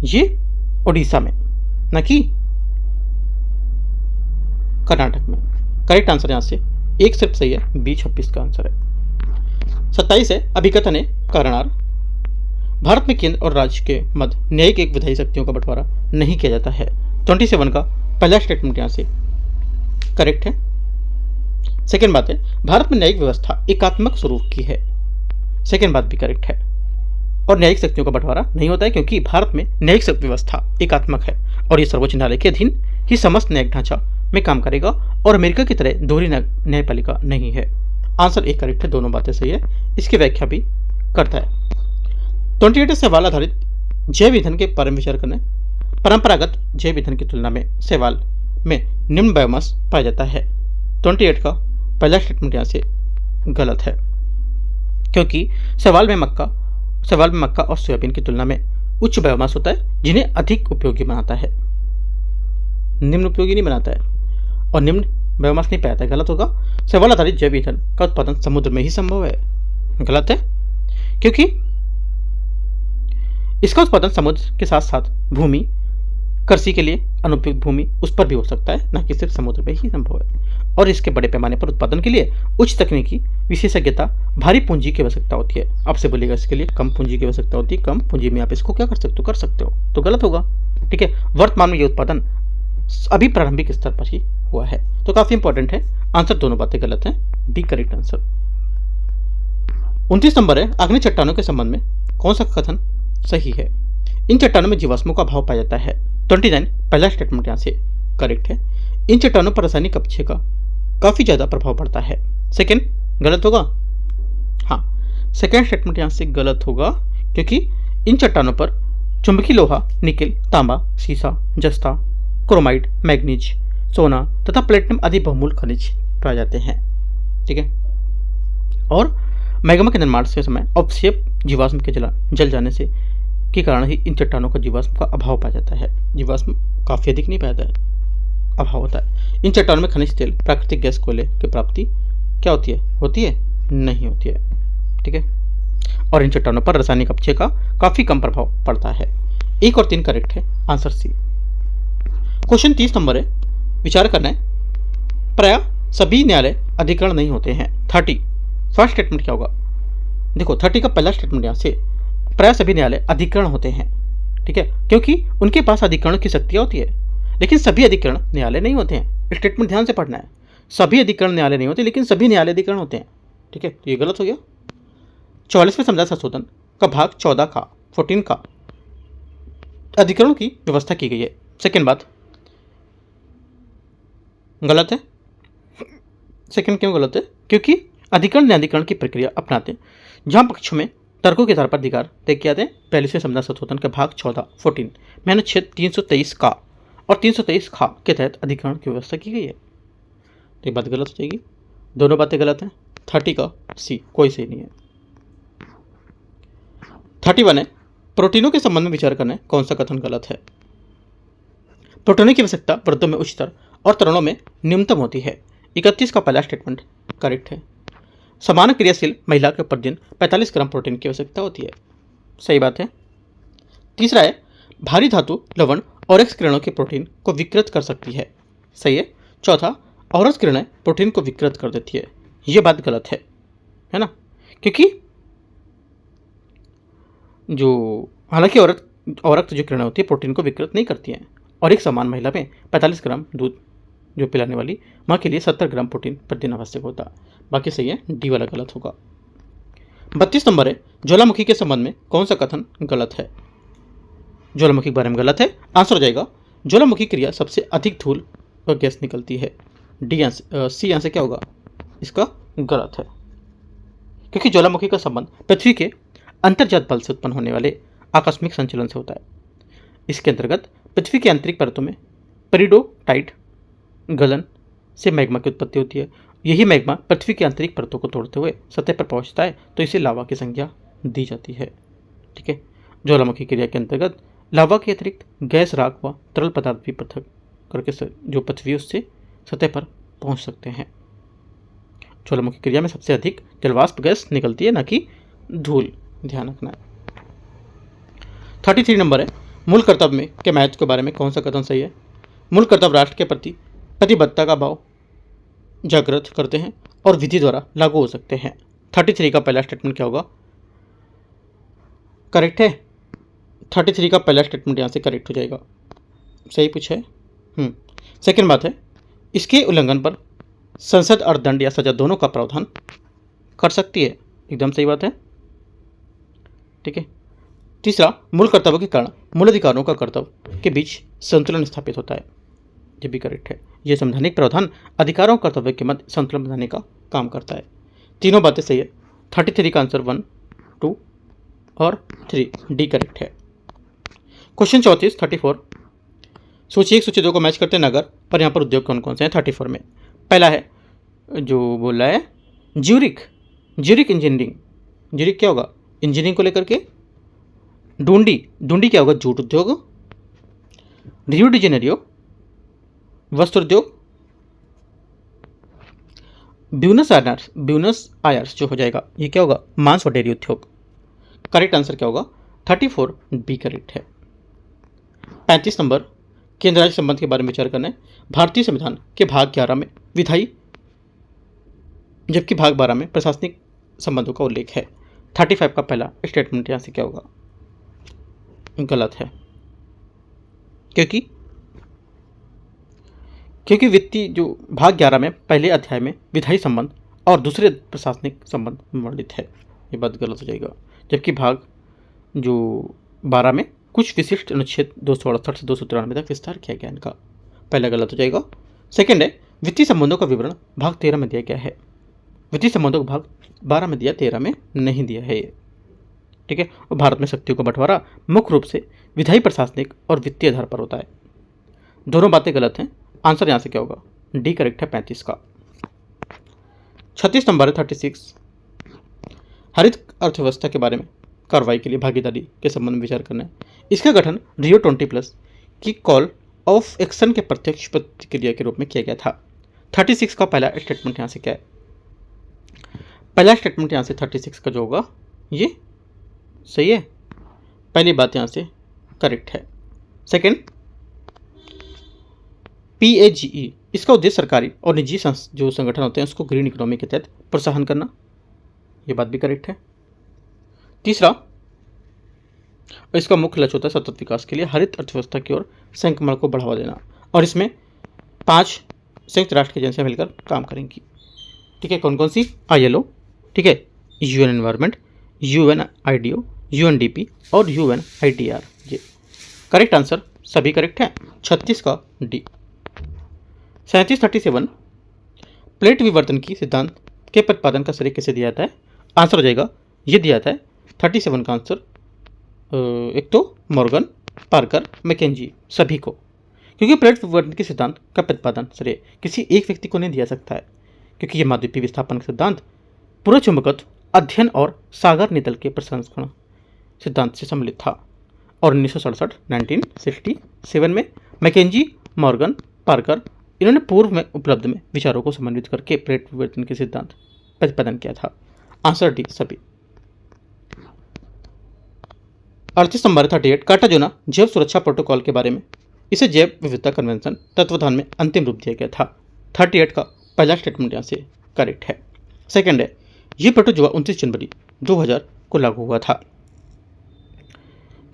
ये ओडिशा में, न कि कर्नाटक में। करेक्ट आंसर यहाँ से एक सिर्फ सही है, बी 26 का आंसर है। 27 है, अभिकथन है कारणार। भारत में केंद्र और राज्य के मध्य न्यायिक एक विधायी शक्तियों का बंटवारा नहीं किया जाता है। 27 का पहला स्टेटमेंट यहाँ से करेक्ट है। सेकेंड बात है, भारत में न्यायिक व्यवस्था एकात्मक स्वरूप की है। सेकेंड बात भी करेक्ट है। और न्यायिक शक्तियों का बंटवारा नहीं होता है, क्योंकि भारत में न्यायिक व्यवस्था एकात्मक है और ये सर्वोच्च न्यायालय के अधीन ही समस्त न्यायिक ढांचा में काम करेगा और अमेरिका की तरह दोहरी न्यायपालिका नहीं है। आंसर एक करेक्ट है, दोनों बातें सही है, इसकी व्याख्या भी करता है। 28 सवाल आधारित जैव ईंधन के बारे में विचार करना है। परंपरागत जैव ईंधन की तुलना में शैवाल में निम्न बायोमास पाया जाता है। 28 का पहला स्टेटमेंट यहाँ से गलत है, क्योंकि शैवाल में मक्का और सोयाबीन की तुलना में उच्च बायोमास होता है, जिन्हें अधिक उपयोगी बनाता है, निम्न उपयोगी नहीं बनाता है, और निम्न बायोमास नहीं पाया जाता है। गलत होगा। शैवाल आधारित जैव ईंधन का उत्पादन समुद्र में ही संभव है। गलत है, क्योंकि इसका उत्पादन समुद्र के साथ साथ भूमि कृषि के लिए अनुपयुक्त भूमि उस पर भी हो सकता है, न कि सिर्फ समुद्र में ही संभव है। और इसके बड़े पैमाने पर उत्पादन के लिए उच्च तकनीकी विशेषज्ञता, भारी पूंजी की आवश्यकता होती है। आपसे बोलेगा इसके लिए कम पूंजी की आवश्यकता होती है, कम पूंजी में आप इसको क्या कर सकते हो, तो गलत होगा। ठीक है, वर्तमान में ये उत्पादन अभी प्रारंभिक स्तर पर ही हुआ है, तो काफी इंपॉर्टेंट है। आंसर दोनों बातें गलत हैं, डी करेक्ट आंसर। 29 नंबर है, आग्नेय चट्टानों के संबंध में कौन सा कथन सही है? इन चट्टानों में जीवाश्मों का अभाव पाया जाता है। 29 पहला स्टेटमेंट यहाँ से करेक्ट है। इन चट्टानों पर रासायनिक अपक्षय का काफी ज्यादा प्रभाव पड़ता है। सेकेंड गलत होगा, हाँ सेकेंड स्टेटमेंट यहाँ से गलत होगा, क्योंकि इन चट्टानों पर चुंबकीय लोहा, निकेल, तांबा, सीसा, जस्ता, क्रोमाइड, मैग्नीज, सोना तथा प्लेटिनम आदि बहुमूल्य खनिज पाए जाते हैं। ठीक है, और मैग्मा के निर्माण के समय अपक्षय जीवाश्म के जल जाने से के कारण ही इन चट्टानों का जीवाश्म का अभाव पाया जाता है। जीवाश्म काफी अधिक नहीं पाया जाता है, अभाव होता है। इन चट्टानों में खनिज तेल, प्राकृतिक गैस, कोयले की प्राप्ति क्या होती है? होती है? नहीं होती है। ठीक है, और इन चट्टानों पर रासायनिक अपक्षय का काफी कम प्रभाव पड़ता है। 1 और 3 करेक्ट है, आंसर सी। क्वेश्चन 30 नंबर है, विचार करना है। प्राय सभी न्यायालय अधिकरण नहीं होते हैं। 30 फर्स्ट स्टेटमेंट क्या होगा? देखो 30 का पहला स्टेटमेंट यहाँ से, प्राय सभी न्यायालय अधिकरण होते हैं। ठीक है, क्योंकि उनके पास अधिकरण की शक्तियाँ होती है, लेकिन सभी अधिकरण न्यायालय नहीं होते हैं। स्टेटमेंट ध्यान से पढ़ना है, सभी अधिकरण न्यायालय नहीं होते, लेकिन सभी न्यायालय अधिकरण होते हैं। ठीक है, तो ये गलत हो गया। 44वें संविधान संशोधन का भाग 14 का अधिकरणों की व्यवस्था की गई है। सेकेंड बात गलत है। सेकेंड क्यों गलत है? क्योंकि अधिकरण न्यायाधिकरण की प्रक्रिया अपनाते हैं, जहां पक्षों में तर्कों के आधार पर अधिकार तय किया जाते हैं। 42वें संविधान संशोधन के भाग 14 में अनुच्छेद 323 का और 323 खा के तहत अधिकरण की व्यवस्था की गई है। तो ये बात गलत हो जाएगी, दोनों बातें गलत हैं। 30 का सी कोई सही नहीं है। 31 है, प्रोटीनों के संबंध में विचार करना है, कौन सा कथन गलत है? प्रोटीनों की आवश्यकता वृद्धों में उच्चतर और तरुणों में न्यूनतम होती है। 31 का पहला स्टेटमेंट करेक्ट है। समान क्रियाशील महिला के प्रतिदिन 45 ग्राम प्रोटीन की आवश्यकता होती है, सही बात है। तीसरा है, भारी धातु, लवण और एक्स किरणों की प्रोटीन को विकृत कर सकती है, सही है। चौथा, औरस किरणें प्रोटीन को विकृत कर देती है, ये बात गलत है ना, क्योंकि जो हालांकि औरत जो किरणें होती है प्रोटीन को विकृत नहीं करती हैं, और एक समान महिला में 45 ग्राम दूध जो पिलाने वाली माँ के लिए 70 ग्राम प्रोटीन प्रतिदिन आवश्यक होता है। बाकी सही है, डी वाला गलत होगा। 32 नंबर है, ज्वालामुखी के संबंध में कौन सा कथन गलत है? ज्वालामुखी के बारे में गलत है, आंसर हो जाएगा ज्वालामुखी क्रिया सबसे अधिक धूल और गैस निकलती है। डी सी आंसर क्या होगा इसका? गलत है, क्योंकि ज्वालामुखी का संबंध पृथ्वी के अंतर्जात बल से उत्पन्न होने वाले आकस्मिक संचलन से होता है। इसके अंतर्गत पृथ्वी की आंतरिक परतों में पेरिडोटाइट गलन से मैग्मा की उत्पत्ति होती है। यही मैग्मा पृथ्वी की आंतरिक परतों को तोड़ते हुए सतह पर पहुंचता है, तो इसे लावा की संज्ञा दी जाती है। ठीक है, ज्वालामुखी क्रिया के अंतर्गत लावा के अतिरिक्त गैस, राख व तरल पदार्थ भी पृथक करके जो पृथ्वी उससे सतह पर पहुंच सकते हैं। ज्वालामुखी क्रिया में सबसे अधिक जलवाष्प गैस निकलती है, न कि धूल, ध्यान रखना है। 33 नंबर है, मूल कर्तव्य में के महत्व के बारे में कौन सा कथन सही है? मूल कर्तव्य राष्ट्र के प्रति प्रतिबद्धता का भाव जागृत करते हैं और विधि द्वारा लागू हो सकते हैं। 33 का पहला स्टेटमेंट क्या होगा? करेक्ट है, 33 का पहला स्टेटमेंट यहाँ से करेक्ट हो जाएगा, सही पूछा है। सेकेंड बात है, इसके उल्लंघन पर संसद और दंड या सजा दोनों का प्रावधान कर सकती है, एकदम सही बात है। ठीक है, तीसरा, मूल कर्तव्य के कारण मूल अधिकारों का कर्तव्य के बीच संतुलन स्थापित होता है, ये भी करेक्ट है। यह संवैधानिक प्रावधान अधिकारों और कर्तव्य के मध्य संतुलन बनाने का काम करता है। तीनों बातें सही है। 33 का आंसर 1, 2 और 3, डी करेक्ट है। क्वेश्चन 34 सूची 1 सूची 2 को मैच करते हैं नगर, पर यहाँ पर उद्योग कौन कौन से हैं? 34 में पहला है जो बोल रहा है ज्यूरिक इंजीनियरिंग। ज्यूरिक क्या होगा? इंजीनियरिंग को लेकर के। डूंडी क्या होगा? जूट उद्योग। रियो डी जेनेरियो वस्त्र उद्योग। ब्यूनस आयर्स जो हो जाएगा ये क्या होगा? मांस और डेयरी उद्योग। करेक्ट आंसर क्या होगा? 34 बी करेक्ट है। 35 नंबर, केंद्र राज्य संबंध के बारे में विचार करना है। भारतीय संविधान के भाग 11 में विधायी, जबकि भाग 12 में प्रशासनिक संबंधों का उल्लेख है। 35 का पहला स्टेटमेंट यहाँ से क्या होगा? गलत है, क्योंकि वित्तीय जो भाग 11 में पहले अध्याय में विधायी संबंध और दूसरे प्रशासनिक संबंध में वर्णित है। ये बात गलत हो जाएगा। जबकि भाग जो 12 में कुछ विशिष्ट अनुच्छेद 268 से 293 तक विस्तार किया गया इनका। पहला गलत हो जाएगा। सेकंड है वित्तीय संबंधों का विवरण भाग 13 में दिया गया है। वित्तीय संबंधों का भाग 12 में दिया, 13 में नहीं दिया है ये, ठीक है। और भारत में शक्तियों का बंटवारा मुख्य रूप से विधायी, प्रशासनिक और वित्तीय आधार पर होता है। दोनों बातें गलत हैं। आंसर यहाँ से क्या होगा? डी करेक्ट है 35 का। 36 नंबर है 36, हरित अर्थव्यवस्था के बारे में कार्रवाई के लिए भागीदारी के संबंध में विचार करना है। इसका गठन रियो 20+ की कॉल ऑफ एक्शन के प्रत्यक्ष प्रतिक्रिया के रूप में किया गया था। 36 का पहला स्टेटमेंट यहाँ से क्या है? पहला स्टेटमेंट यहाँ से 36 का जो होगा ये सही है। पहली बात यहाँ से करेक्ट है। सेकंड, PAGE इसका उद्देश्य सरकारी और निजी जो संगठन होते हैं उसको ग्रीन इकोनॉमी के तहत प्रोत्साहन करना, ये बात भी करेक्ट है। तीसरा, इसका मुख्य लक्ष्य होता है सतत विकास के लिए हरित अर्थव्यवस्था की ओर संक्रमण को बढ़ावा देना, और इसमें 5 संयुक्त राष्ट्र की एजेंसियां मिलकर काम करेंगी, ठीक है। कौन कौन सी? ILO, ठीक है, UN एनवायरमेंट, UNIDO, UNDP और UNITR। ये करेक्ट आंसर सभी करेक्ट है। 36 का डी। 37 प्लेट विवर्तन की सिद्धांत के प्रतिपादन का श्रेय किसे दिया जाता है? आंसर हो जाएगा ये दिया जाता है 37 का आंसर एक तो मॉर्गन, पार्कर, मैकेंजी, सभी को, क्योंकि प्लेट विवर्तन के सिद्धांत का प्रतिपादन श्रेय किसी एक व्यक्ति को नहीं दिया सकता है, क्योंकि यह महाद्वीपीय विस्थापन का सिद्धांत पूर्व चुंबकत्व अध्ययन और सागर नितल के प्रसंस्करण सिद्धांत से सम्मिलित था। और 1967 में मैकेंजी, मॉर्गन, पार्कर इन्होंने पूर्व में उपलब्ध में विचारों को समन्वित करके प्लेट विवर्तन के सिद्धांत प्रतिपादन किया था। आंसर डी सभी। 38 नंबर 38 कार्टाजोना जैव सुरक्षा प्रोटोकॉल के बारे में, इसे जैव विविधता कन्वेंशन तत्वधान में अंतिम रूप दिया गया था। 38 का पहला स्टेटमेंट यहाँ से करेक्ट है। सेकंड है ये प्रोटोजोआ 29 जनवरी 2000 को लागू हुआ था,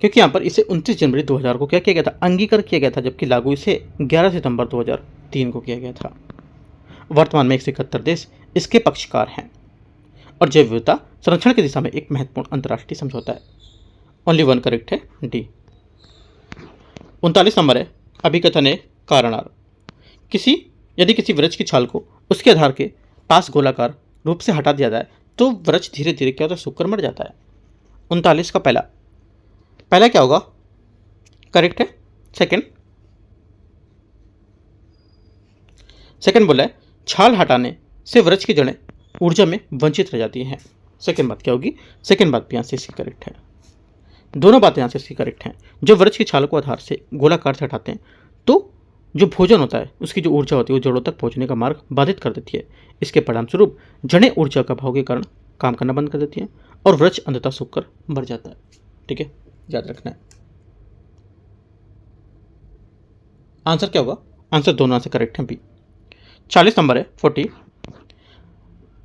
क्योंकि यहाँ पर इसे 29 जनवरी 2000 को क्या किया गया था? अंगीकार किया गया था, जबकि लागू इसे 11 सितंबर 2003 को किया गया था। वर्तमान में 171 देश इसके पक्षकार हैं और जैव विविधता संरक्षण की दिशा में एक महत्वपूर्ण अंतर्राष्ट्रीय समझौता है। ओनली वन करेक्ट है डी। 39 नंबर है अभिकथन कारणार, यदि किसी वृक्ष की छाल को उसके आधार के पास गोलाकार रूप से हटा दिया जाए तो वृक्ष धीरे धीरे क्या होता है? सूखकर मर जाता है। 39 का पहला क्या होगा? करेक्ट है। सेकंड बोला है छाल हटाने से वृक्ष की जड़ें ऊर्जा में वंचित रह जाती हैं। सेकंड बात क्या होगी? सेकंड बात भी यहाँ से इसकी करेक्ट है। दोनों बातें यहाँ से इसकी करेक्ट हैं। जब वृक्ष की छाल को आधार से गोलाकार से हटाते हैं तो जो भोजन होता है उसकी जो ऊर्जा होती है वो जड़ों तक पहुँचने का मार्ग बाधित कर देती है। इसके परिणाम स्वरूप जड़ें ऊर्जा का अभाव के कारण काम करना बंद कर देती हैं और वृक्ष अंततः सूखकर मर जाता है, ठीक है, याद रखना है। आंसर क्या होगा? आंसर दोनों से करेक्ट हैं बी। 40 नंबर है 40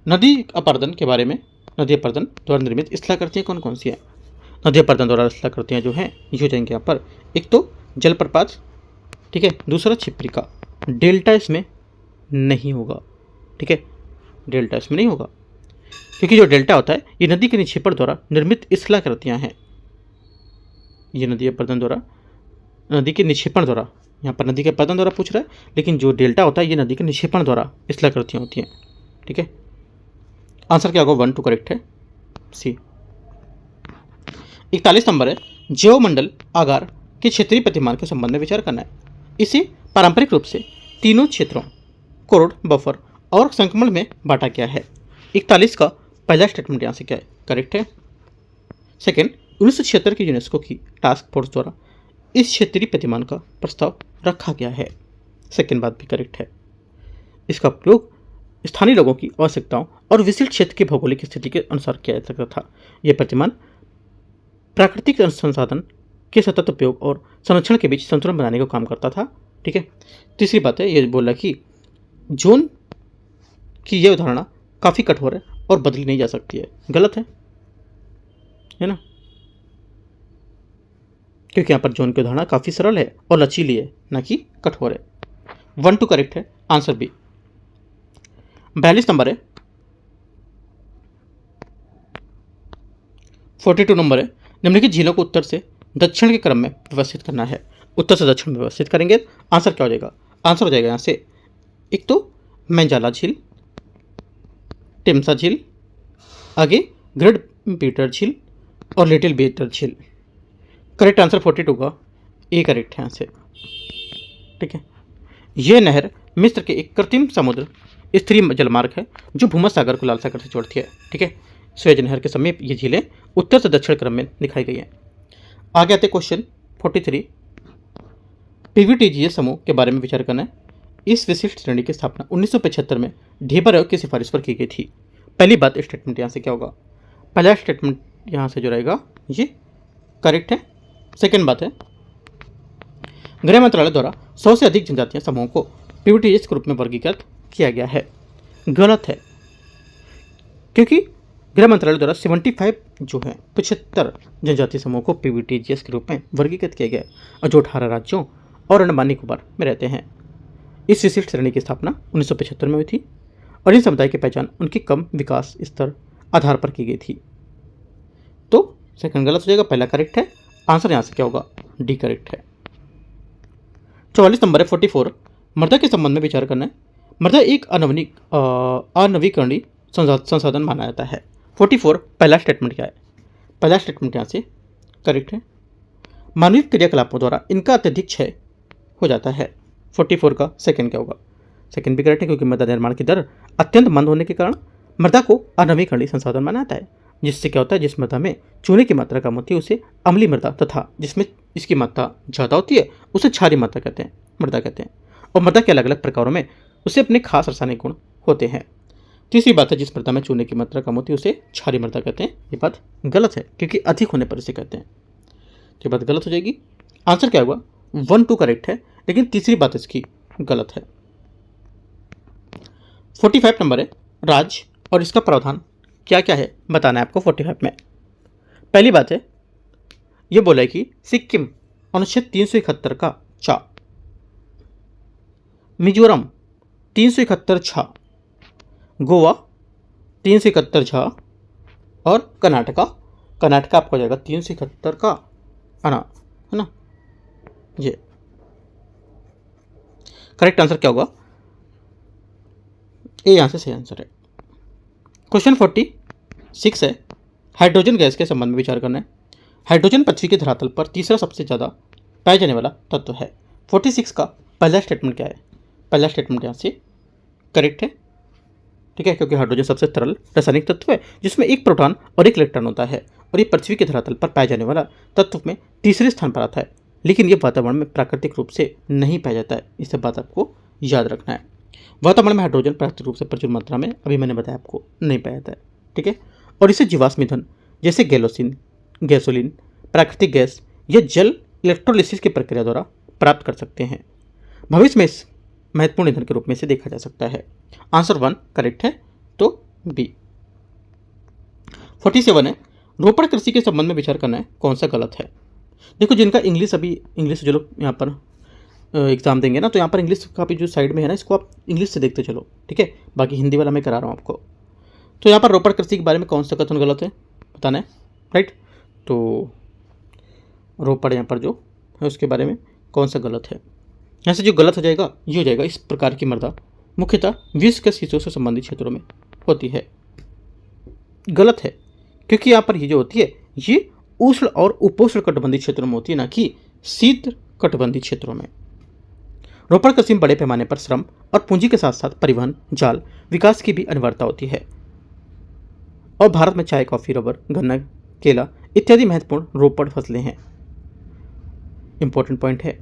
नदी अपर्दन के बारे में, नदी अपर्दन द्वारा निर्मित स्थलाकृतियाँ कौन कौन सी है? नदी अपर्दन द्वारा स्थलाकृतियाँ जो हैं ये हो जाएंगे यहाँ पर, एक तो जलप्रपात, ठीक है, दूसरा छिप्रिका। डेल्टा इसमें नहीं होगा, ठीक है, डेल्टा इसमें नहीं होगा, क्योंकि जो डेल्टा होता है ये नदी के निक्षेपण द्वारा निर्मित स्थलाकृतियाँ हैं। ये नदी अपर्दन द्वारा, नदी के निक्षेपण द्वारा, यहाँ पर नदी के अपरदन द्वारा पूछ रहा है, लेकिन जो डेल्टा होता है ये नदी के निक्षेपण द्वारा स्थलाकृतियाँ होती हैं, ठीक है। आंसर क्या होगा? 1 2 करेक्ट है सी। 41 नंबर है जैवमंडल आगार के क्षेत्रीय प्रतिमान के संबंध में विचार करना है। इसे पारंपरिक रूप से तीनों क्षेत्रों कोरोड, बफर और संक्रमण में बांटा गया है। 41 का पहला स्टेटमेंट यहाँ से क्या है? करेक्ट है। सेकेंड, 1976 की यूनेस्को की टास्क फोर्स द्वारा इस क्षेत्रीय प्रतिमान का प्रस्ताव रखा गया है। सेकेंड बात भी करेक्ट है। इसका प्रयोग स्थानीय लोगों की आवश्यकताओं और विशिष्ट क्षेत्र की भौगोलिक स्थिति के अनुसार किया जा सकता था। यह प्रतिमान प्राकृतिक संसाधन के सतत उपयोग और संरक्षण के बीच संतुलन बनाने का काम करता था, ठीक है। तीसरी बात है ये बोला कि जोन की यह उदाहरणा काफ़ी कठोर है और बदली नहीं जा सकती है। गलत है ना, क्योंकि यहाँ पर जोन की उदाहरणा काफ़ी सरल है और लचीली है, ना कि कठोर है। 1 2 करेक्ट है, आंसर बी। 42 नंबर है 42 नंबर है, निम्नलिखित झीलों को उत्तर से दक्षिण के क्रम में व्यवस्थित करना है। उत्तर से दक्षिण में व्यवस्थित करेंगे, आंसर क्या हो जाएगा? आंसर हो जाएगा यहाँ से एक तो मेंजाला झील, टिम्सा झील, आगे ग्रेट पीटर झील और लिटिल पीटर झील। करेक्ट आंसर 42 का ए करेक्ट है यहाँ से। ठीक है, यह नहर मिस्र के एक कृत्रिम समुद्र स्तरीय जलमार्ग है जो भूमध्य सागर को लाल सागर से जोड़ती है। ठीक है, स्वेज नहर के समीप ये झीलें उत्तर से दक्षिण क्रम में दिखाई गई हैं। आगे आते क्वेश्चन 43, पीवीटीजीएस समूह के बारे में विचार करना है। इस विशिष्ट श्रेणी की स्थापना 1975 में ढेबर आयोग की सिफारिश पर की गई थी। पहली बात स्टेटमेंट यहाँ से क्या होगा? पहला स्टेटमेंट यहाँ से जो रहेगा ये करेक्ट है। सेकेंड बात है, गृह मंत्रालय द्वारा 100 से अधिक जनजातीय समूहों को पीवीटीजीएस के रूप में वर्गीकृत किया गया है। गलत है, क्योंकि गृह मंत्रालय द्वारा 75 जो है 75 जनजातीय समूहों को पीवीटीजीएस के रूप में वर्गीकृत किया गया और जो 18 राज्यों और अंडमान निकोबार में रहते हैं। इस विशिष्ट श्रेणी की स्थापना 1975 में हुई थी और इन समुदाय की पहचान उनकी कम विकास स्तर आधार पर की गई थी। तो सेकंड गलत हो जाएगा, पहला करेक्ट है। आंसर यहाँ से क्या होगा? डी करेक्ट है। 44 नंबर है 44, मृदा के संबंध में विचार करना है। मृदा एक अनवीकरणीय संसाधन माना जाता है। 44 पहला स्टेटमेंट क्या है? पहला स्टेटमेंट यहाँ से करेक्ट है। मानवीय क्रियाकलापों द्वारा इनका अत्यधिक क्षय हो जाता है। 44 का सेकंड क्या होगा? सेकंड भी करेक्ट है, क्योंकि मृदा निर्माण की दर अत्यंत मंद होने के कारण मृदा को अनवीकरणीय संसाधन माना जाता है, जिससे क्या होता है, जिस मृदा में चूने की मात्रा कम होती है उसे अम्लीय मृदा, तथा जिसमें इसकी मात्रा ज़्यादा होती है उसे क्षारीय मृदा कहते हैं। और मृदा के अलग अलग प्रकारों में उसे अपने खास रासायनिक गुण होते हैं। तीसरी बात है, जिस मृदा में चूने की मात्रा कम होती है उसे क्षारीय मृदा कहते हैं। ये बात गलत है, क्योंकि अधिक होने पर इसे कहते हैं। ये बात गलत हो जाएगी। आंसर क्या होगा? 1 2 करेक्ट है, लेकिन तीसरी बात इसकी गलत है। 45 नंबर है, राज्य और इसका प्रावधान क्या क्या है बताना है आपको 45 में। पहली बात है, ये बोला है कि सिक्किम अनुच्छेद 371 का चा, मिजोरम 371 छा, गोवा 371 झा और कर्नाटका आपको हो जाएगा 371 का आना, है ना। ये करेक्ट आंसर क्या होगा? ए यहाँ से सही आंसर है। क्वेश्चन 46 है, हाइड्रोजन गैस के संबंध में विचार करना है। हाइड्रोजन पृथ्वी के धरातल पर तीसरा सबसे ज़्यादा पाया जाने वाला तत्व है। 46 का पहला स्टेटमेंट क्या है? पहला स्टेटमेंट यहाँ से करेक्ट है। ठीक है, क्योंकि हाइड्रोजन सबसे तरल रासायनिक तत्व है जिसमें एक प्रोटॉन और एक इलेक्ट्रॉन होता है, और ये पृथ्वी के धरातल पर पाए जाने वाला तत्व में तीसरे स्थान पर आता है, लेकिन ये वातावरण में प्राकृतिक रूप से नहीं पाया जाता है। इस बात आपको याद रखना है। वातावरण में हाइड्रोजन प्राकृतिक रूप से प्रचुर मात्रा में, अभी मैंने बताया आपको, नहीं पाया जाता है। ठीक है, और इसे जीवाश्म ईंधन जैसे गैसोलीन, प्राकृतिक गैस या जल इलेक्ट्रोलिसिस की प्रक्रिया द्वारा प्राप्त कर सकते हैं। भविष्य में इस महत्वपूर्ण ईंधन के रूप में इसे देखा जा सकता है। आंसर 1 करेक्ट है, तो बी। 47 है, रोपण कृषि के संबंध में विचार करना है, कौन सा गलत है। देखो, जिनका इंग्लिश जो लोग यहाँ पर एग्जाम देंगे ना, तो यहाँ पर इंग्लिश का भी जो साइड में है ना, इसको आप इंग्लिश से देखते चलो। ठीक है, बाकी हिंदी वाला मैं करा रहा हूँ आपको। तो यहाँ पर रोपण कृषि के बारे में कौन सा कथन गलत है बताना है, राइट। तो रोपण यहाँ पर जो है उसके बारे में कौन सा गलत है, यहाँ से जो गलत हो जाएगा ये हो जाएगा, इस प्रकार की मृदा मुख्यतः विश्व के शीतों से संबंधित क्षेत्रों में होती है। गलत है, क्योंकि यहाँ पर ये जो होती है ये उष्ण और उपोष्ण कटिबंधीय क्षेत्रों में होती है, ना कि शीत कटिबंधीय क्षेत्रों में। रोपण कृषि में बड़े पैमाने पर श्रम और पूंजी के साथ साथ परिवहन जाल विकास की भी अनिवार्यता होती है, और भारत में चाय, कॉफी, रबर, गन्ना, केला इत्यादि महत्वपूर्ण रोपण फसलें हैं। इंपॉर्टेंट पॉइंट है,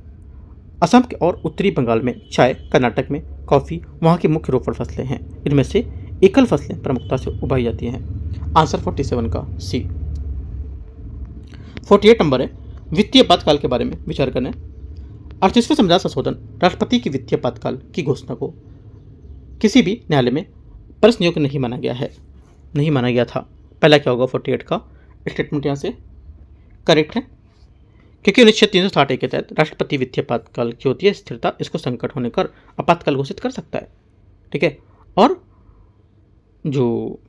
असम और उत्तरी बंगाल में चाय, कर्नाटक में कॉफी वहाँ की मुख्य रोपण फसलें हैं। इनमें से एकल फसलें प्रमुखता से उगाई जाती हैं। आंसर 47 का सी। 48 नंबर है, वित्तीय आपातकाल के बारे में विचार करना है। 38वें संविधान संशोधन राष्ट्रपति की वित्तीय आपातकाल की घोषणा को किसी भी न्यायालय में प्रश्नयोग्य नहीं माना गया था। पहला क्या होगा? 48 का स्टेटमेंट यहाँ से करेक्ट है, क्योंकि अनुच्छेद 360 के तहत राष्ट्रपति वित्तीय आपातकाल की होती है स्थिरता, इसको संकट होने पर आपातकाल घोषित कर सकता है। ठीक है, और जो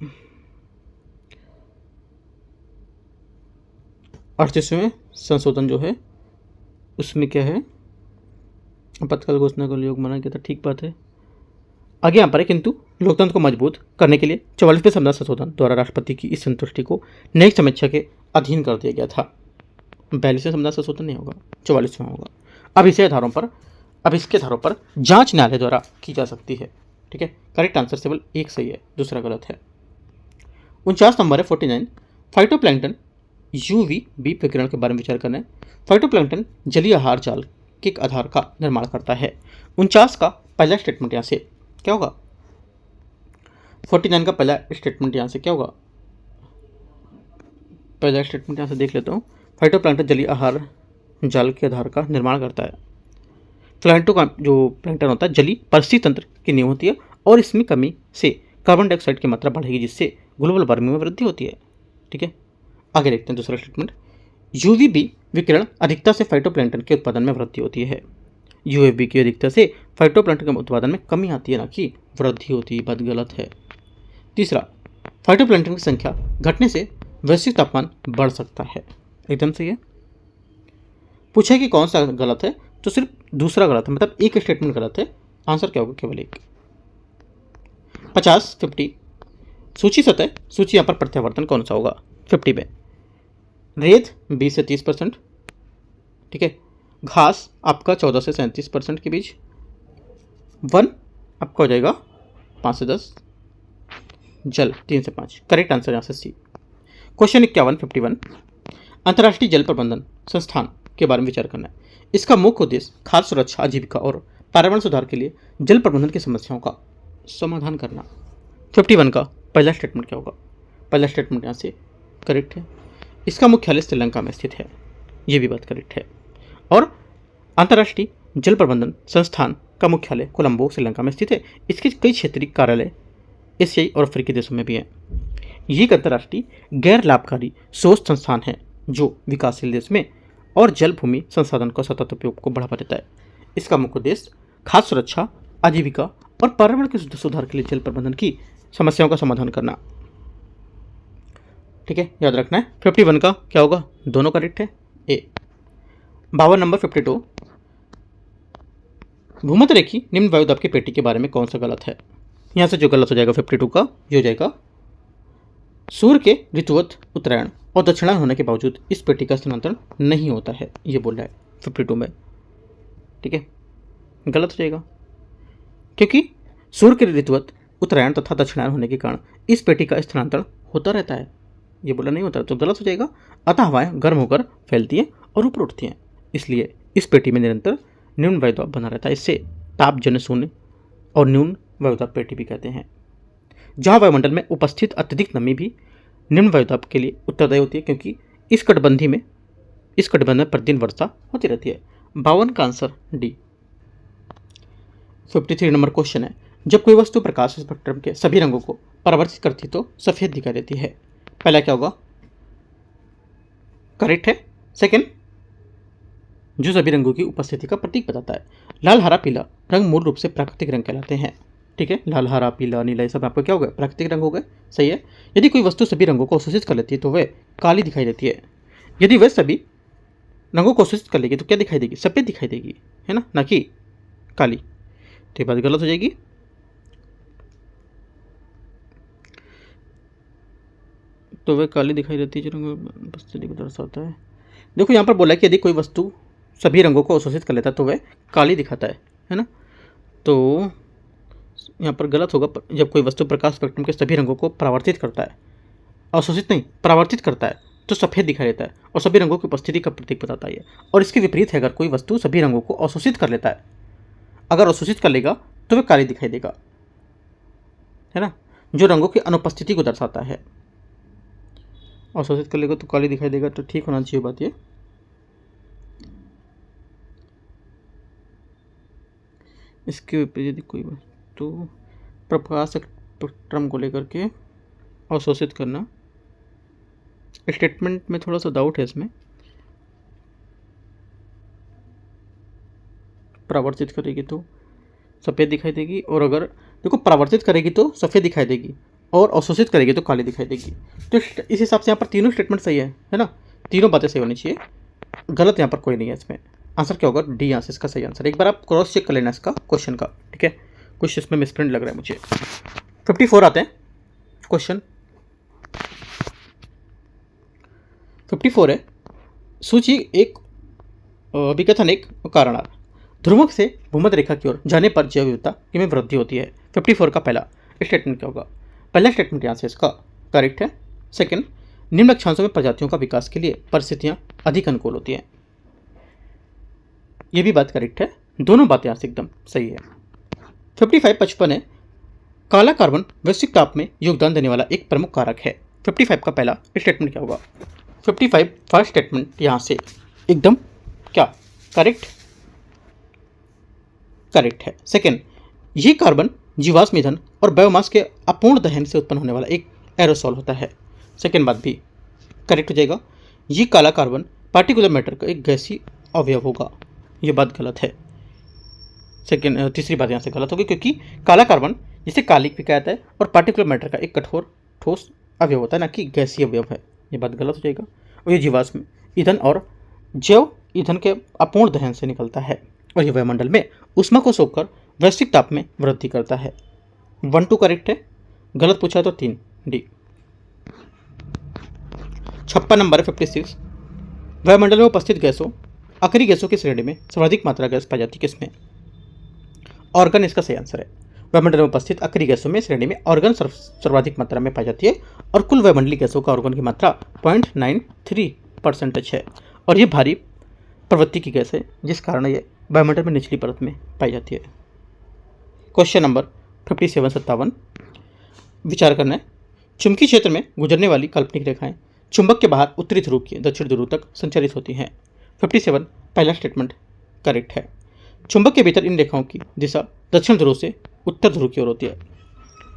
38वें संशोधन जो है उसमें क्या है, आपातकाल घोषणा का योग माना गया था, ठीक बात है। आगे यहाँ पर है, किंतु लोकतंत्र को मजबूत करने के लिए 44वें संविधान संशोधन द्वारा राष्ट्रपति की इस संतुष्टि को न्यायिक समीक्षा के अधीन कर दिया गया था। 42वें संविधान संशोधन नहीं होगा, 44वां होगा। अब इसके आधारों पर जांच न्यायालय द्वारा की जा सकती है। ठीक है, करेक्ट आंसर केवल एक सही है, दूसरा गलत है। 49 नंबर है 49, फाइटोप्लैंक्टन यूवीबी विकिरण के बारे में विचार करना है। फाइटोप्लैंक्टन जलीय आहार जाल के आधार का निर्माण करता है। 49 का पहला स्टेटमेंट यहाँ से क्या होगा, 49 का पहला स्टेटमेंट यहाँ से क्या होगा, पहला स्टेटमेंट यहाँ से देख लेता हूँ। फाइटोप्लैंक्टन जलीय आहार जाल के आधार का निर्माण करता है। फ्लाइटो का जो प्लैंक्टन होता है जलीय परिस्थिति तंत्र की नींव होती है और इसमें कमी से कार्बन डाइऑक्साइड की मात्रा बढ़ेगी, जिससे ग्लोबल वार्मिंग में वृद्धि होती है। ठीक है, आगे देखते हैं दूसरा स्टेटमेंट। यूवीबी विकिरण अधिकता से फाइटोप्लैंक्टन के उत्पादन में वृद्धि होती है। यूएफबी की अधिकता से फाइटोप्लैंक्टन के उत्पादन में कमी आती है, ना कि वृद्धि होती है। बात गलत है। तीसरा, फाइटोप्लैंक्टन की संख्या घटने से वैश्विक तापमान बढ़ सकता है। एकदम सही है। पूछा कि कौन सा गलत है, तो सिर्फ दूसरा गलत है, मतलब एक स्टेटमेंट गलत है। आंसर क्या होगा, केवल एक। 50 सूची सतह, सूची यहाँ पर प्रत्यावर्तन कौन सा होगा 50 में, रेत 20 से 30%। ठीक है, घास आपका 14 से 37% के बीच, वन आपका हो जाएगा 5 से 10, जल 3 से 5। करेक्ट आंसर यहाँ से सी। क्वेश्चन 51 अंतर्राष्ट्रीय जल प्रबंधन संस्थान के बारे में विचार करना है। इसका मुख्य उद्देश्य खाद्य सुरक्षा, आजीविका और पर्यावरण सुधार के लिए जल प्रबंधन की समस्याओं का समाधान करना। 51 का पहला स्टेटमेंट क्या होगा, पहला स्टेटमेंट यहाँ से करेक्ट है। इसका मुख्यालय श्रीलंका में स्थित है, ये भी बात करेक्ट है। और अंतर्राष्ट्रीय जल प्रबंधन संस्थान का मुख्यालय कोलंबो श्रीलंका में स्थित है। इसके कई क्षेत्रीय कार्यालय एशियाई और अफ्रीकी देशों में भी हैं। ये एक अंतर्राष्ट्रीय गैर लाभकारी शोध संस्थान है जो विकासशील देश में और जल भूमि संसाधन का सतत उपयोग को बढ़ावा देता है। इसका मुख्य उद्देश्य खाद्य सुरक्षा, आजीविका और पर्यावरण के सुधार के लिए जल प्रबंधन की समस्याओं का समाधान करना। ठीक है, याद रखना है। 51 का क्या होगा, दोनों करेक्ट है, ए। 52 नंबर 52, भूमध्य रेखी निम्न वायुदाब की पेटी के बारे में कौन सा गलत है। यहाँ से जो गलत हो जाएगा 52 का, ये हो जाएगा सूर्य के ऋतुवत उत्तरायण और दक्षिणायन होने के बावजूद इस पेटी का स्थानांतरण नहीं होता है, ये बोल रहा है 52 में। ठीक है, गलत हो जाएगा, क्योंकि सूर्य के ऋतुवत उत्तरायण तथा दक्षिणायन होने के कारण इस पेटी का स्थानांतरण होता रहता है, ये बोला नहीं होता, तो गलत हो जाएगा। अतः हवाएं गर्म होकर फैलती हैं और ऊपर उठती हैं, इसलिए इस पेटी में निरंतर न्यून वायुदाब बना रहता है। इससे तापजन्य शून्य और न्यून वायुदाब पेटी भी कहते हैं। जहाँ वायुमंडल में उपस्थित अत्यधिक नमी भी निम्न वायुदाब के लिए उत्तरदायी होती है, क्योंकि इस कटबंधी में प्रतिदिन वर्षा होती रहती है। 52 का आंसर डी। 53 नंबर क्वेश्चन है, जब कोई वस्तु प्रकाश स्पेक्ट्रम के सभी रंगों को परावर्तित करती है तो सफेद दिखाई देती है। पहला क्या होगा, करेक्ट है। सेकंड, जो सभी रंगों की उपस्थिति का प्रतीक बताता है। लाल, हरा, पीला रंग मूल रूप से प्राकृतिक रंग कहलाते हैं। ठीक है, लाल, हरा, पीला, नीला, ये सब आपको क्या हो गया, प्राकृतिक रंग हो गए। सही है। यदि कोई वस्तु सभी रंगों को अवशोषित कर लेती है तो वह काली दिखाई देती है। यदि वह सभी रंगों को अवशोषित कर लेगी तो क्या दिखाई देगी, सफेद दिखाई देगी, है ना कि काली। तो ये बात गलत हो जाएगी। तो वह काली दिखाई देती है जो रंग उपस्थिति को दर्शाता है। देखो यहाँ पर बोला है कि यदि कोई वस्तु सभी रंगों को अवशोषित कर लेता है तो वह काली दिखाता है ना। तो यहाँ पर गलत होगा। जब कोई वस्तु प्रकाश स्पेक्ट्रम के सभी रंगों को परावर्तित करता है, अवशोषित नहीं परावर्तित करता है, तो सफ़ेद दिखाई देता है और सभी रंगों की उपस्थिति का प्रतीक बताता है। और इसके विपरीत है, अगर कोई वस्तु सभी रंगों को अवशोषित कर लेता है, अगर अवशोषित कर लेगा तो वह काली दिखाई देगा, है ना, जो रंगों की अनुपस्थिति को दर्शाता है। अवशोषित कर लेगा तो काली दिखाई देगा, तो ठीक होना चाहिए बात ये। इसके विपरीत यदि कोई वस्तु प्रकाश स्पेक्ट्रम को लेकर के अवशोषित करना, स्टेटमेंट में थोड़ा सा डाउट है इसमें। परावर्तित करेगी तो सफ़ेद दिखाई देगी, और अगर देखो परावर्तित करेगी तो सफ़ेद दिखाई देगी और अवशोषित करेगी तो काली दिखाई देगी। तो इस हिसाब से यहाँ पर तीनों स्टेटमेंट सही है ना, तीनों बातें सही होनी चाहिए, गलत यहाँ पर कोई नहीं है इसमें। आंसर क्या होगा? डी आंसर इसका सही आंसर। एक बार आप क्रॉस चेक कर लेना इसका क्वेश्चन का, ठीक है, कुछ इसमें मिसप्रिंट लग रहा है मुझे। 54 आते हैं क्वेश्चन। 54 है, सूची एक विकथन एक कारणार। ध्रुव से भूमध्य रेखा की ओर जाने पर जैव विविधता में वृद्धि होती है। 54 का पहला स्टेटमेंट क्या होगा? पहला स्टेटमेंट यहाँ से इसका करेक्ट है। सेकंड, निम्न अक्षांशों में प्रजातियों का विकास के लिए परिस्थितियां अधिक अनुकूल होती हैं। यह भी बात करेक्ट है, दोनों बातें यहाँ से एकदम सही है। 55 है, काला कार्बन वैश्विक ताप में योगदान देने वाला एक प्रमुख कारक है। 55 का पहला स्टेटमेंट क्या होगा? 55 फर्स्ट स्टेटमेंट यहाँ से एकदम क्या करेक्ट है। सेकंड, ये कार्बन जीवाश्म ईंधन और बायोमास के अपूर्ण दहन से उत्पन्न होने वाला एक एरोसॉल होता है। सेकंड बात भी करेक्ट हो जाएगा। ये काला कार्बन पार्टिकुलर मैटर का एक गैसीय अवयव होगा, ये बात गलत है। सेकंड तीसरी बात यहाँ से गलत होगी, क्योंकि काला कार्बन जिसे कालिक भी कहता है और पार्टिकुलर मैटर का एक कठोर ठोस अवयव होता है, ना कि गैसीय अवयव है, ये बात गलत हो जाएगा। और ये जीवाश्म ईंधन और जैव ईंधन के अपूर्ण दहन से निकलता है और ये वायुमंडल में ऊष्मा को सोखकर वैश्विक ताप में वृद्धि करता है। 1 2 करेक्ट है, गलत पूछा तो 3 डी। 56 नंबर है 56, वायुमंडल में उपस्थित गैसों अक्रिय गैसों की श्रेणी में सर्वाधिक मात्रा गैस पाई जाती है किसमें? ऑर्गन इसका सही आंसर है। वायुमंडल में उपस्थित अक्रिय गैसों में श्रेणी में ऑर्गन सर्वाधिक मात्रा में पाई जाती है और कुल वायुमंडलीय गैसों का ऑर्गन की मात्रा 0.93% है और ये भारी प्रवृत्ति की गैस है, जिस कारण ये वायुमंडल में निचली परत में पाई जाती है। क्वेश्चन नंबर 57 विचार करना है। चुंबकीय क्षेत्र में गुजरने वाली काल्पनिक रेखाएं चुंबक के बाहर उत्तरी ध्रुव के दक्षिण ध्रुव तक संचारित होती हैं। 57 पहला स्टेटमेंट करेक्ट है। चुंबक के भीतर इन रेखाओं की दिशा दक्षिण ध्रुव से उत्तर ध्रुव की ओर होती है,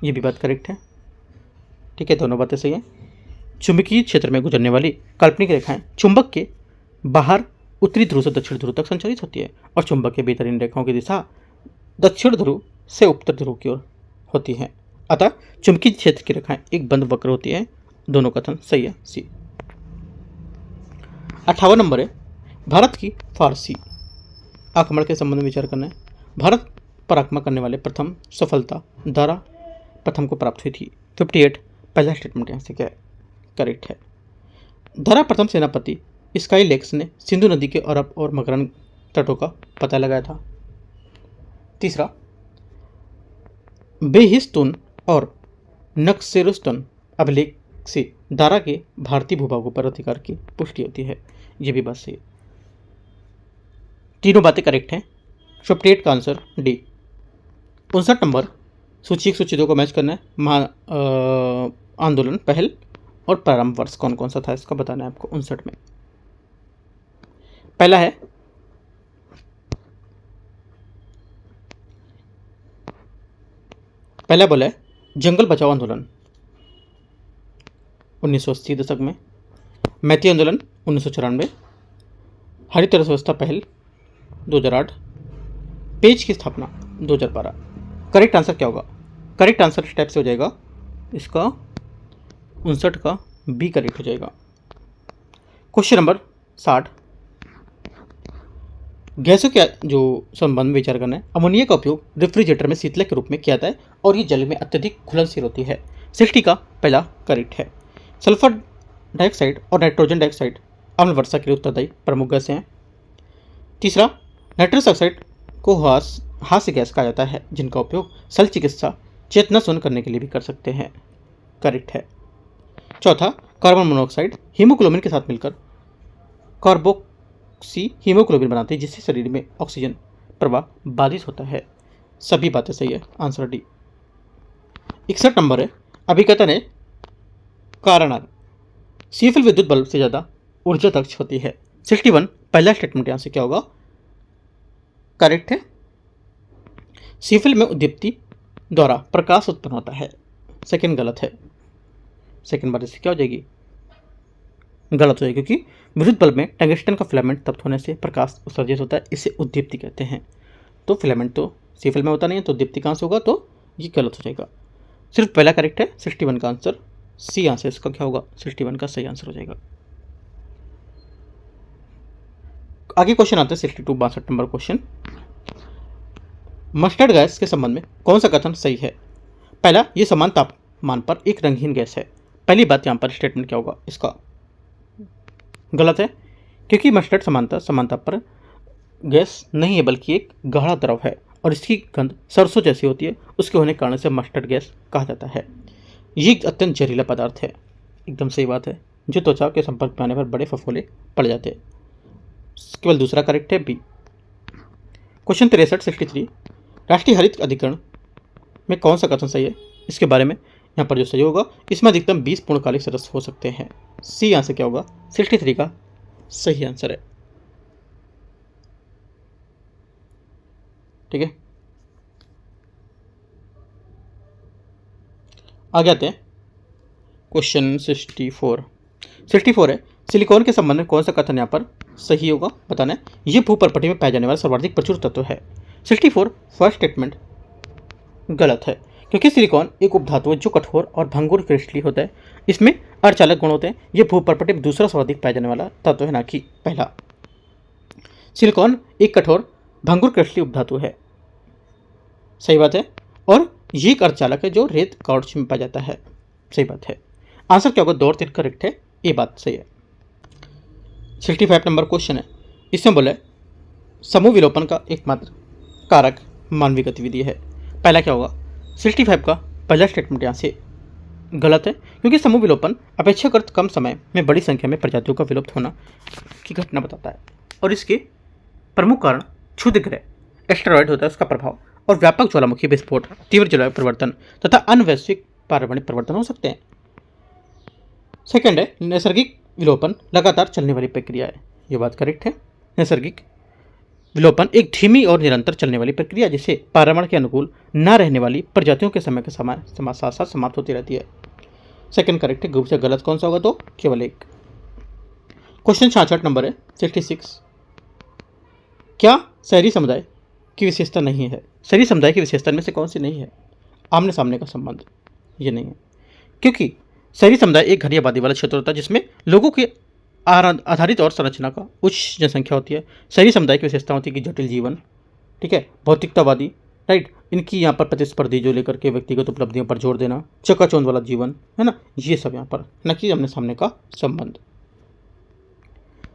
ये भी बात करेक्ट है, ठीक है, दोनों बातें सही हैं। चुंबकीय क्षेत्र में गुजरने वाली काल्पनिक रेखाएं चुंबक के बाहर उत्तरी ध्रुव से दक्षिण ध्रुव तक संचारित होती है और चुंबक के भीतर इन रेखाओं की दिशा दक्षिण ध्रुव से उत्तर ध्रुव की ओर होती है। अतः चुंबकीय क्षेत्र की रेखाएं एक बंद वक्र होती है, दोनों कथन सही है, सी। 58 नंबर है, भारत की फारसी आक्रमण के संबंध में विचार करना है। भारत पर आक्रमण करने वाले प्रथम सफलता दारा प्रथम को प्राप्त हुई थी। 58 पहला स्टेटमेंट यहाँ से क्या है? करेक्ट है। दारा प्रथम सेनापति स्काई लेक्स ने सिंधु नदी के अरब और मकरन तटों का पता लगाया था। तीसरा, बेहिस्तून और नक्सेरुस्तुन अभिलेख से दारा के भारतीय भूभागों पर अधिकार की पुष्टि होती है, यह भी बात सही है, तीनों बातें करेक्ट हैं। 58 का आंसर डी। 59 नंबर, सूची 1 सूची 2 को मैच करना है। आंदोलन पहल और प्रारंभ वर्ष कौन कौन सा था इसका बताना है आपको। 59 में पहला है पहला बोला है जंगल बचाओ आंदोलन 1980 दशक में, मैती आंदोलन 1994, हरित अर्थव्यवस्था पहल 2008, पेज की स्थापना 2012। करेक्ट आंसर क्या होगा? करेक्ट आंसर इस टाइप से हो जाएगा, इसका 59 का बी करेक्ट हो जाएगा। क्वेश्चन नंबर 60, गैसों के जो संबंध में विचार करना है। अमोनिया का उपयोग रेफ्रिजरेटर में शीतलक के रूप में किया जाता है और ये जल में अत्यधिक घुलनशील होती है। 60 का पहला करेक्ट है। सल्फर डाइऑक्साइड और नाइट्रोजन डाइऑक्साइड अम्ल वर्षा के लिए उत्तरदायी प्रमुख गैसें हैं। तीसरा, नाइट्रस ऑक्साइड को हास्य गैस कहा जाता है, जिनका उपयोग शल्य चिकित्सा चेतना शून्य करने के लिए भी कर सकते हैं, करेक्ट है। चौथा, कार्बन मोनोऑक्साइड हीमोग्लोबिन के साथ मिलकर कार्बोक्सी हीमोग्लोबिन बनाते हैं, जिससे शरीर में ऑक्सीजन प्रवाह बाधित होता है, सभी बातें सही है, आंसर डी। 61 नंबर है, अभिकथन है कारणार सीफिल विद्युत बल्ब से ज़्यादा ऊर्जा दक्ष होती है। 61 पहला स्टेटमेंट यहाँ से क्या होगा? करेक्ट है। सीफिल में उद्दीप्ति द्वारा प्रकाश उत्पन्न होता है, सेकंड गलत है। सेकंड बात इससे क्या हो जाएगी? गलत हो जाएगी, क्योंकि विद्युत बल्ब में टंगस्टन का फिलामेंट तप्त होने से प्रकाश उत्सर्जित होता है, इसे उद्दीप्ति कहते हैं। तो फिलामेंट तो सीफिल में होता नहीं है, तो उद्दीप्ति कहाँ से होगा? तो ये गलत हो जाएगा। सिर्फ पहला करेक्ट है। 61 का आंसर सी आंसर इसका क्या होगा? 61 का सही आंसर हो जाएगा। आगे क्वेश्चन आता है 62 नंबर क्वेश्चन। मस्टर्ड गैस के संबंध में कौन सा कथन सही है? पहला, ये समान तापमान पर एक रंगहीन गैस है। पहली बात यहाँ पर स्टेटमेंट क्या होगा इसका? गलत है, क्योंकि मस्टर्ड समानता पर गैस नहीं है बल्कि एक गाढ़ा द्रव है और इसकी गंध सरसों जैसी होती है। उसके होने के कारण से मस्टर्ड गैस कहा जाता है। ये एक अत्यंत जहरीला पदार्थ है। एकदम सही बात है, जो त्वचा के संपर्क में आने पर बड़े फफोले पड़ जाते हैं। केवल दूसरा करेक्ट है, बी। क्वेश्चन 63 राष्ट्रीय हरित अधिकरण में कौन सा कथन सही है? इसके बारे में यहाँ पर जो सही होगा, इसमें अधिकतम 20 पूर्णकालिक सदस्य हो सकते हैं। सी यहाँ से क्या होगा? 63 का सही आंसर है। ठीक है, आगे आते हैं क्वेश्चन 64 है, सिलिकॉन के संबंध में कौन सा कथन यहाँ पर सही होगा बताना है। ये भूपर्पटी में पाए जाने वाला सर्वाधिक प्रचुर तत्व है। 64 फर्स्ट स्टेटमेंट गलत है, क्योंकि सिलिकॉन एक उपधातु है जो कठोर और भंगुर क्रिस्टलीय होता है। इसमें अर्धचालक गुण होते हैं। ये भूपर्पटी में दूसरा सर्वाधिक पाया जाने वाला तत्व है, ना कि पहला। सिलिकॉन एक कठोर भंगुर क्रिस्टलीय उपधातु है, सही बात है। और ये एक अर्धचालक है जो रेत काउच में पाया जाता है, सही बात है। आंसर क्या होगा? 2 और 3 करेक्ट है, ये बात सही है। 65 नंबर क्वेश्चन है, इसमें बोला है समूह विलोपन का एकमात्र कारक मानवीय गतिविधि है। पहला क्या होगा? 65 का पहला स्टेटमेंट यहाँ से गलत है, क्योंकि समूह विलोपन अपेक्षाकृत कम समय में बड़ी संख्या में प्रजातियों का विलुप्त होना की घटना बताता है और इसके प्रमुख कारण क्षुद्र ग्रह एस्टेरॉयड होता है, उसका प्रभाव और व्यापक ज्वालामुखी विस्फोट, तीव्र जलवायु परिवर्तन तथा अन्य वैश्विक पर्यावरणिक परिवर्तन हो सकते हैं। सेकंड है नैसर्गिक विलोपन लगातार चलने वाली प्रक्रिया है। ये बात करेक्ट है। नैसर्गिक विलोपन एक धीमी और निरंतर चलने वाली प्रक्रिया जिसे पर्यावरण के अनुकूल न रहने वाली प्रजातियों के समय के साथ साथ समाप्त होती रहती है। सेकंड करेक्ट है। ग्रुप से गलत कौन सा होगा? तो केवल एक। क्वेश्चन 66 नंबर है 66, क्या शहरी समुदाय की विशेषता नहीं है? शहरी समुदाय की विशेषता में से कौन सी नहीं है? आमने सामने का संबंध, ये नहीं है, क्योंकि शहरी समुदाय एक घनी आबादी वाला क्षेत्र होता है जिसमें लोगों के आधारित और संरचना का उच्च जनसंख्या होती है। शहरी समुदाय की विशेषता होती है कि जटिल जीवन, ठीक है, भौतिकतावादी, राइट, इनकी यहाँ पर प्रतिस्पर्धी जो लेकर के व्यक्तिगत उपलब्धियों पर जोर देना, चकाचौंध वाला जीवन है ना, ये सब यहाँ पर, न कि आमने सामने का संबंध।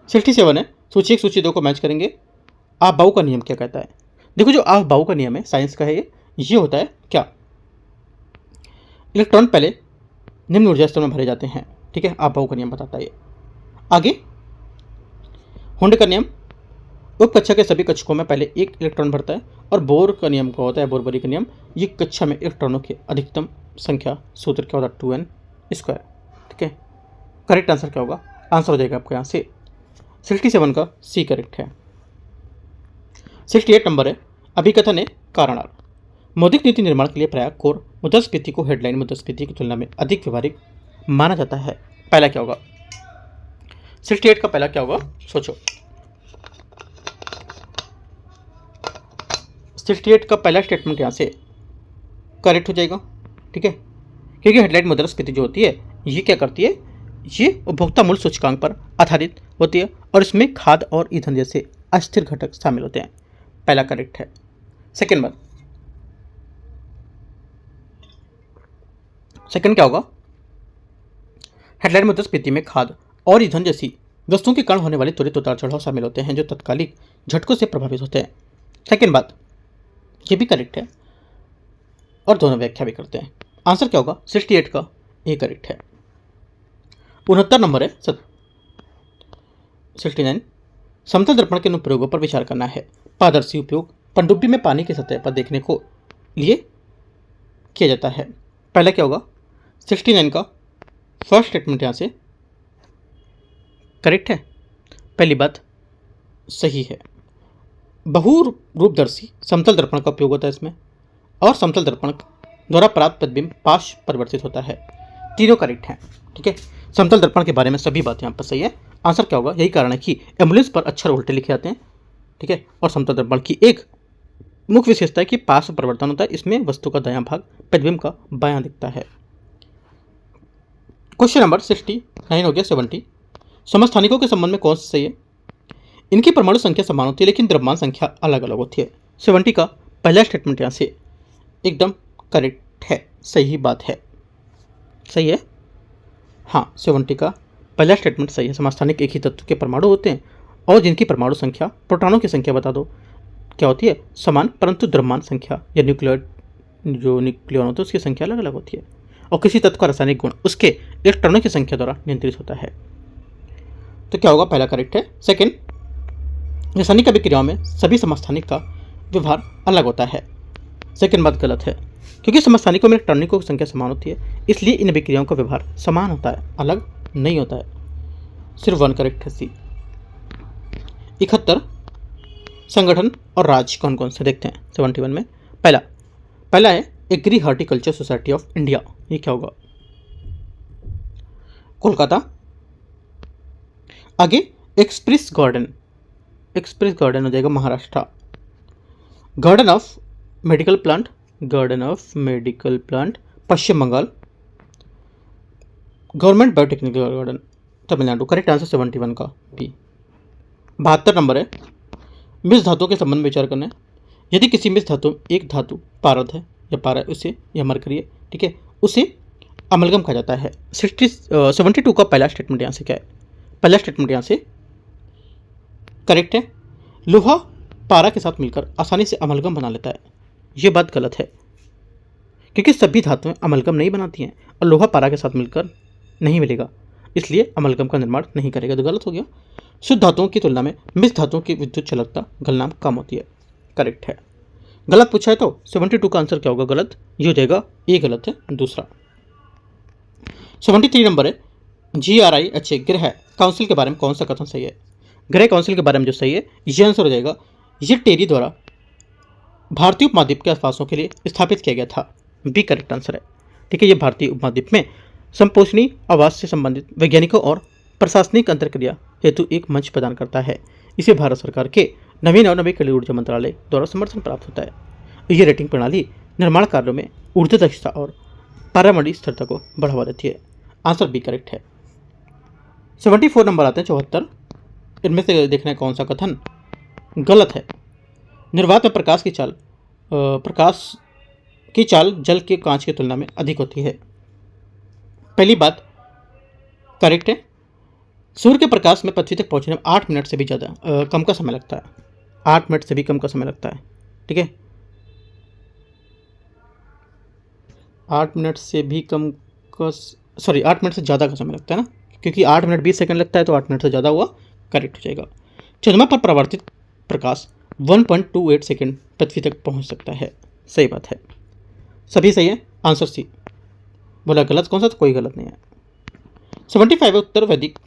67 है, सूची 1 सूची 2 को मैच करेंगे। आप बाउ का नियम क्या कहता है? देखो, जो आप बाउ का नियम है साइंस का है, ये होता है क्या? इलेक्ट्रॉन पहले निम्न ऊर्जा स्तर में भरे जाते हैं, ठीक है, आप बाउ का नियम बताता है ये। आगे हुंड का नियम, उप कक्षा के सभी कक्षकों में पहले एक इलेक्ट्रॉन भरता है। और बोर का नियम क्या होता है? बोरबरी का नियम, ये कक्षा में इलेक्ट्रॉनों की अधिकतम संख्या सूत्र क्या होता है? 2n², ठीक है। करेक्ट आंसर क्या होगा? आंसर हो जाएगा आपको यहाँ से 67 का सी करेक्ट है। 68 नंबर है, अभिकथन है कारणार। मौद्रिक नीति निर्माण के लिए प्रायः कोर मुद्रास्फीति को हेडलाइन मुद्रास्फीति की तुलना में अधिक व्यवहारिक माना जाता है। पहला क्या होगा? 68 का पहला क्या होगा? सोचो। 68 का पहला स्टेटमेंट यहाँ से करेक्ट हो जाएगा, ठीक है, क्योंकि हेडलाइन मुद्रास्फीति जो होती है ये क्या करती है? ये उपभोक्ता मूल्य सूचकांक पर आधारित होती है और इसमें खाद्य और ईंधन जैसे अस्थिर घटक शामिल होते हैं। पहला करेक्ट है। सेकंड बात, सेकंड क्या होगा? हेडलाइन मुद्रास्फीति में खाद्य और ईंधन जैसी वस्तुओं के कारण होने वाले त्वरित उतार चढ़ाव शामिल होते हैं जो तत्कालिक झटकों से प्रभावित होते हैं। सेकंड बात, ये भी करेक्ट है और दोनों व्याख्या भी करते हैं। आंसर क्या होगा? 68 का ए करेक्ट है। 69 नंबर है 69, समतल दर्पण के अनुप्रयोगों पर विचार करना है। पारदर्शी उपयोग पनडुब्बी में पानी की सतह पर देखने को लिए किया जाता है। पहला क्या होगा? 69 का फर्स्ट स्टेटमेंट यहाँ से करेक्ट है। पहली बात सही है। बहुरूपदर्शी समतल दर्पण का उपयोग होता है इसमें, और समतल दर्पण द्वारा प्राप्त प्रतिबिंब पार्श्व परिवर्तित होता है। तीनों करेक्ट हैं, ठीक है। समतल दर्पण के बारे में सभी बात यहाँ पर सही है। आंसर क्या होगा? यही कारण है कि एम्बुलेंस पर अक्षर उल्टे लिखे आते हैं, ठीक है। और समतल दर्पण की एक मुख्य विशेषता है कि पार्श्व परिवर्तन होता है, इसमें वस्तु का दायां भाग प्रतिबिंब का बायां दिखता है। क्वेश्चन नंबर 69 हो गया 70, समस्थानिकों के संबंध में कौन सा सही है? इनकी परमाणु संख्या समान होती है लेकिन द्रव्यमान संख्या अलग अलग होती है। 70 का पहला स्टेटमेंट यहाँ से एकदम करेक्ट है, सही बात है, सही है। हाँ, 70 का पहला स्टेटमेंट सही है। समस्थानिक एक ही तत्व के परमाणु होते हैं और जिनकी परमाणु संख्या, प्रोटॉनों की संख्या बता दो क्या होती है, समान, परंतु द्रव्यमान संख्या या न्यूक्लियर जो न्यूक्लियन होते हैं उसकी संख्या अलग अलग होती है। और किसी तत्व का रासायनिक गुण उसके इलेक्ट्रॉनों की संख्या द्वारा नियंत्रित होता है। तो क्या होगा, पहला करेक्ट है। सेकेंड, रासायनिक अभिक्रियाओं में सभी समस्थानिक का व्यवहार अलग होता है। सेकेंड बात गलत है, क्योंकि समस्थानिकों में इलेक्ट्रॉनिकों की संख्या समान होती है, इसलिए इन अभिक्रियाओं का व्यवहार समान होता है, अलग नहीं होता है। सिर्फ वन करेक्ट है, सी। 71, संगठन और राज्य कौन कौन से देखते हैं 71 में। पहला है agri horticulture society of India, ये क्या होगा, कोलकाता। आगे एक्सप्रेस गार्डन हो जाएगा Maharashtra. Garden of medical plant Paschim Bengal. Government biotechnical garden Tamil Nadu. Correct answer 71 का बी। 72 नंबर है, मिश्र धातुओं के संबंध में विचार करना है। यदि किसी मिश्र धातु एक धातु पारद है या पारा उसे या मरकरी है, ठीक है, उसे अमलगम कहा जाता है। 72 का पहला स्टेटमेंट यहाँ से क्या है, पहला स्टेटमेंट यहाँ से करेक्ट है। लोहा पारा के साथ मिलकर आसानी से अमलगम बना लेता है, ये बात गलत है, क्योंकि सभी धातुएं अमलगम नहीं बनाती हैं और लोहा पारा के साथ मिलकर नहीं मिलेगा, इसलिए अमलगम का निर्माण नहीं करेगा, तो गलत हो गया। शुद्ध धातुओं की तुलना में मिश्र धातुओं की विद्युत चालकता गलनांक कम होती है, करेक्ट है। गलत पूछा है तो 72 का आंसर क्या होगा, गलत, ये हो जाएगा, ये गलत है दूसरा। 73 नंबर है, GRIHA गृह काउंसिल के बारे में कौन सा कथन सही है। गृह काउंसिल के बारे में जो सही है ये आंसर हो जाएगा, ये टेरी द्वारा भारतीय उपमहाद्वीप के आवासों के लिए स्थापित किया गया था, बी करेक्ट आंसर है, ठीक है। ये भारतीय उपमहाद्वीप में संपोषणी आवास से संबंधित वैज्ञानिकों और प्रशासनिक अंतरक्रिया हेतु एक मंच प्रदान करता है। इसे भारत सरकार के नवीन और नवीकरणीय ऊर्जा मंत्रालय द्वारा समर्थन प्राप्त होता है। ये रेटिंग प्रणाली निर्माण कार्यों में ऊर्जा दक्षता और पर्यावरणीय स्थिरता को बढ़ावा देती है, आंसर बी करेक्ट है। 74 नंबर आते हैं 74, इनमें से देखना है कौन सा कथन गलत है। निर्वात में प्रकाश की चाल जल के कांच की तुलना में अधिक होती है, पहली बात करेक्ट है। सूर्य के प्रकाश में पृथ्वी तक पहुंचने में 8 मिनट से भी ज़्यादा कम का समय लगता है, 8 मिनट से भी कम का समय लगता है, ठीक है। 8 मिनट से भी कम का, सॉरी 8 मिनट से ज़्यादा का समय लगता है ना, क्योंकि 8 मिनट 20 सेकंड लगता है, तो 8 मिनट से ज़्यादा हुआ, करेक्ट हो जाएगा। चंद्रमा पर परावर्तित प्रकाश 1.28 सेकंड पृथ्वी तक पहुंच सकता है, सही बात है, सभी सही है, आंसर सी। बोला गलत कौन सा, तो कोई गलत नहीं है। 75 उत्तर वैदिक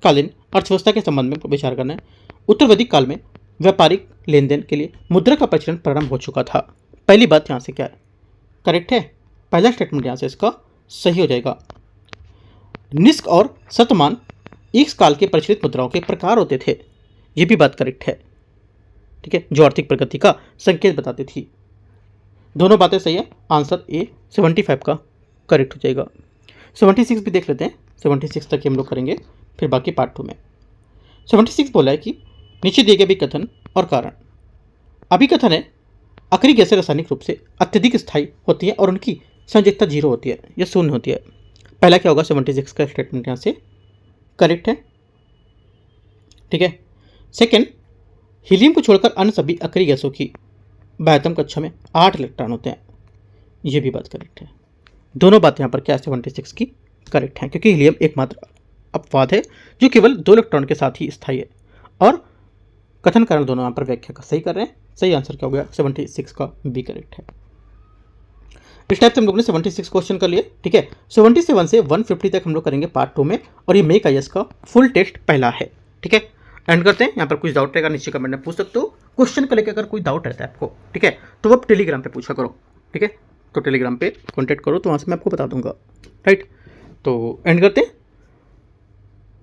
कालीन अर्थव्यवस्था के संबंध में विचार करना है। उत्तर वैदिक काल में व्यापारिक लेन देन के लिए मुद्रा का प्रचलन प्रारंभ हो चुका था, पहली बात यहाँ से क्या है, करेक्ट है, पहला स्टेटमेंट यहाँ से इसका सही हो जाएगा। निष्क और शतमान इस काल के प्रचलित मुद्राओं के प्रकार होते थे, ये भी बात करेक्ट है, ठीक है, जो आर्थिक प्रगति का संकेत बताती थी, दोनों बातें सही है, आंसर ए 75 का करेक्ट हो जाएगा। 76 भी देख लेते हैं, 76 तक हम लोग करेंगे, फिर बाकी पार्ट 2 में। 76 बोला है कि नीचे दिए गए अभिकथन और कारण। अभिकथन है अक्रिय गैसें रासायनिक रूप से अत्यधिक स्थायी होती हैं और उनकी संयोजकता 0 होती है या शून्य होती है, पहला क्या होगा, 76 का स्टेटमेंट यहाँ से करेक्ट है, ठीक है। सेकेंड, हीलियम को छोड़कर अन्य सभी अक्रिय गैसों की बाह्यतम कक्षा में 8 इलेक्ट्रॉन होते हैं, ये भी बात करेक्ट है, दोनों बातें यहाँ पर क्या 76 की करेक्ट हैं, क्योंकि हीलियम एकमात्र अपवाद है जो केवल 2 इलेक्ट्रॉन के साथ ही स्थायी है, और कथन कारण दोनों यहाँ पर व्याख्या का सही कर रहे हैं, सही आंसर क्या हो गया, 76 का बी करेक्ट है। इस टाइप से हम लोग ने 76 क्वेश्चन कर लिए, ठीक है। 77 से 150 तक हम लोग करेंगे पार्ट 2 में, और ये मेक आईएएस का फुल टेस्ट पहला है, ठीक है। एंड करते हैं, यहाँ पर कुछ डाउट रहेगा नीचे कमेंट में पूछ सकते हो, क्वेश्चन को लेकर अगर कोई डाउट रहता है आपको, ठीक है, तो वो टेलीग्राम पे पूछा करो, ठीक है, तो टेलीग्राम पे कॉन्टैक्ट करो, तो वहाँ से मैं आपको बता दूंगा, राइट। तो एंड करते हैं,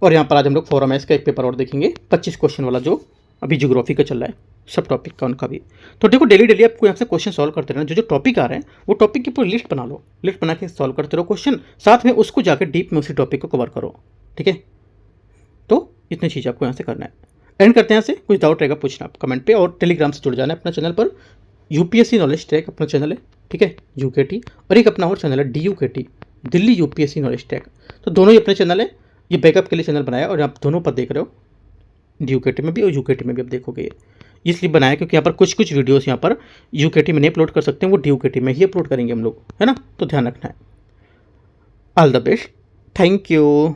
और यहाँ पर आज हम लोग फोरम एस का एक पेपर और देखेंगे 25 क्वेश्चन वाला, जो अभी ज्योग्राफी का चल रहा है, सब टॉपिक का उनका भी। तो देखो डेली आपको यहाँ से क्वेश्चन सॉल्व करते रहना, जो टॉपिक आ रहे हैं वो टॉपिक की पूरी लिस्ट बना लो, लिस्ट बना के सॉल्व करते रहो क्वेश्चन, साथ में उसको जाकर डीप में उसी टॉपिक को कवर करो, ठीक है। तो इतनी चीज़ आपको यहाँ से करना है। एंड करते हैं यहाँ से। कुछ डाउट रहेगा पूछना आप कमेंट पे, और टेलीग्राम से जुड़ जाना अपना चैनल पर। यूपीएससी नॉलेज ट्रैक अपना चैनल है, ठीक है, यूकेटी, और एक अपना और चैनल है DUKT, Delhi UPSC knowledge track. तो दोनों ही अपने चैनल है, ये बैकअप के लिए चैनल बनाया, और आप दोनों पर देख रहे हो, DUKT में भी और यूकेटी में भी आप देखोगे। ये इसलिए बनाया क्योंकि यहाँ पर कुछ कुछ वीडियोस यहाँ पर यूकेटी में नहीं अपलोड कर सकते हैं, वो DUKT में ही अपलोड करेंगे हम लोग, है ना, तो ध्यान रखना है। All the best, thank you.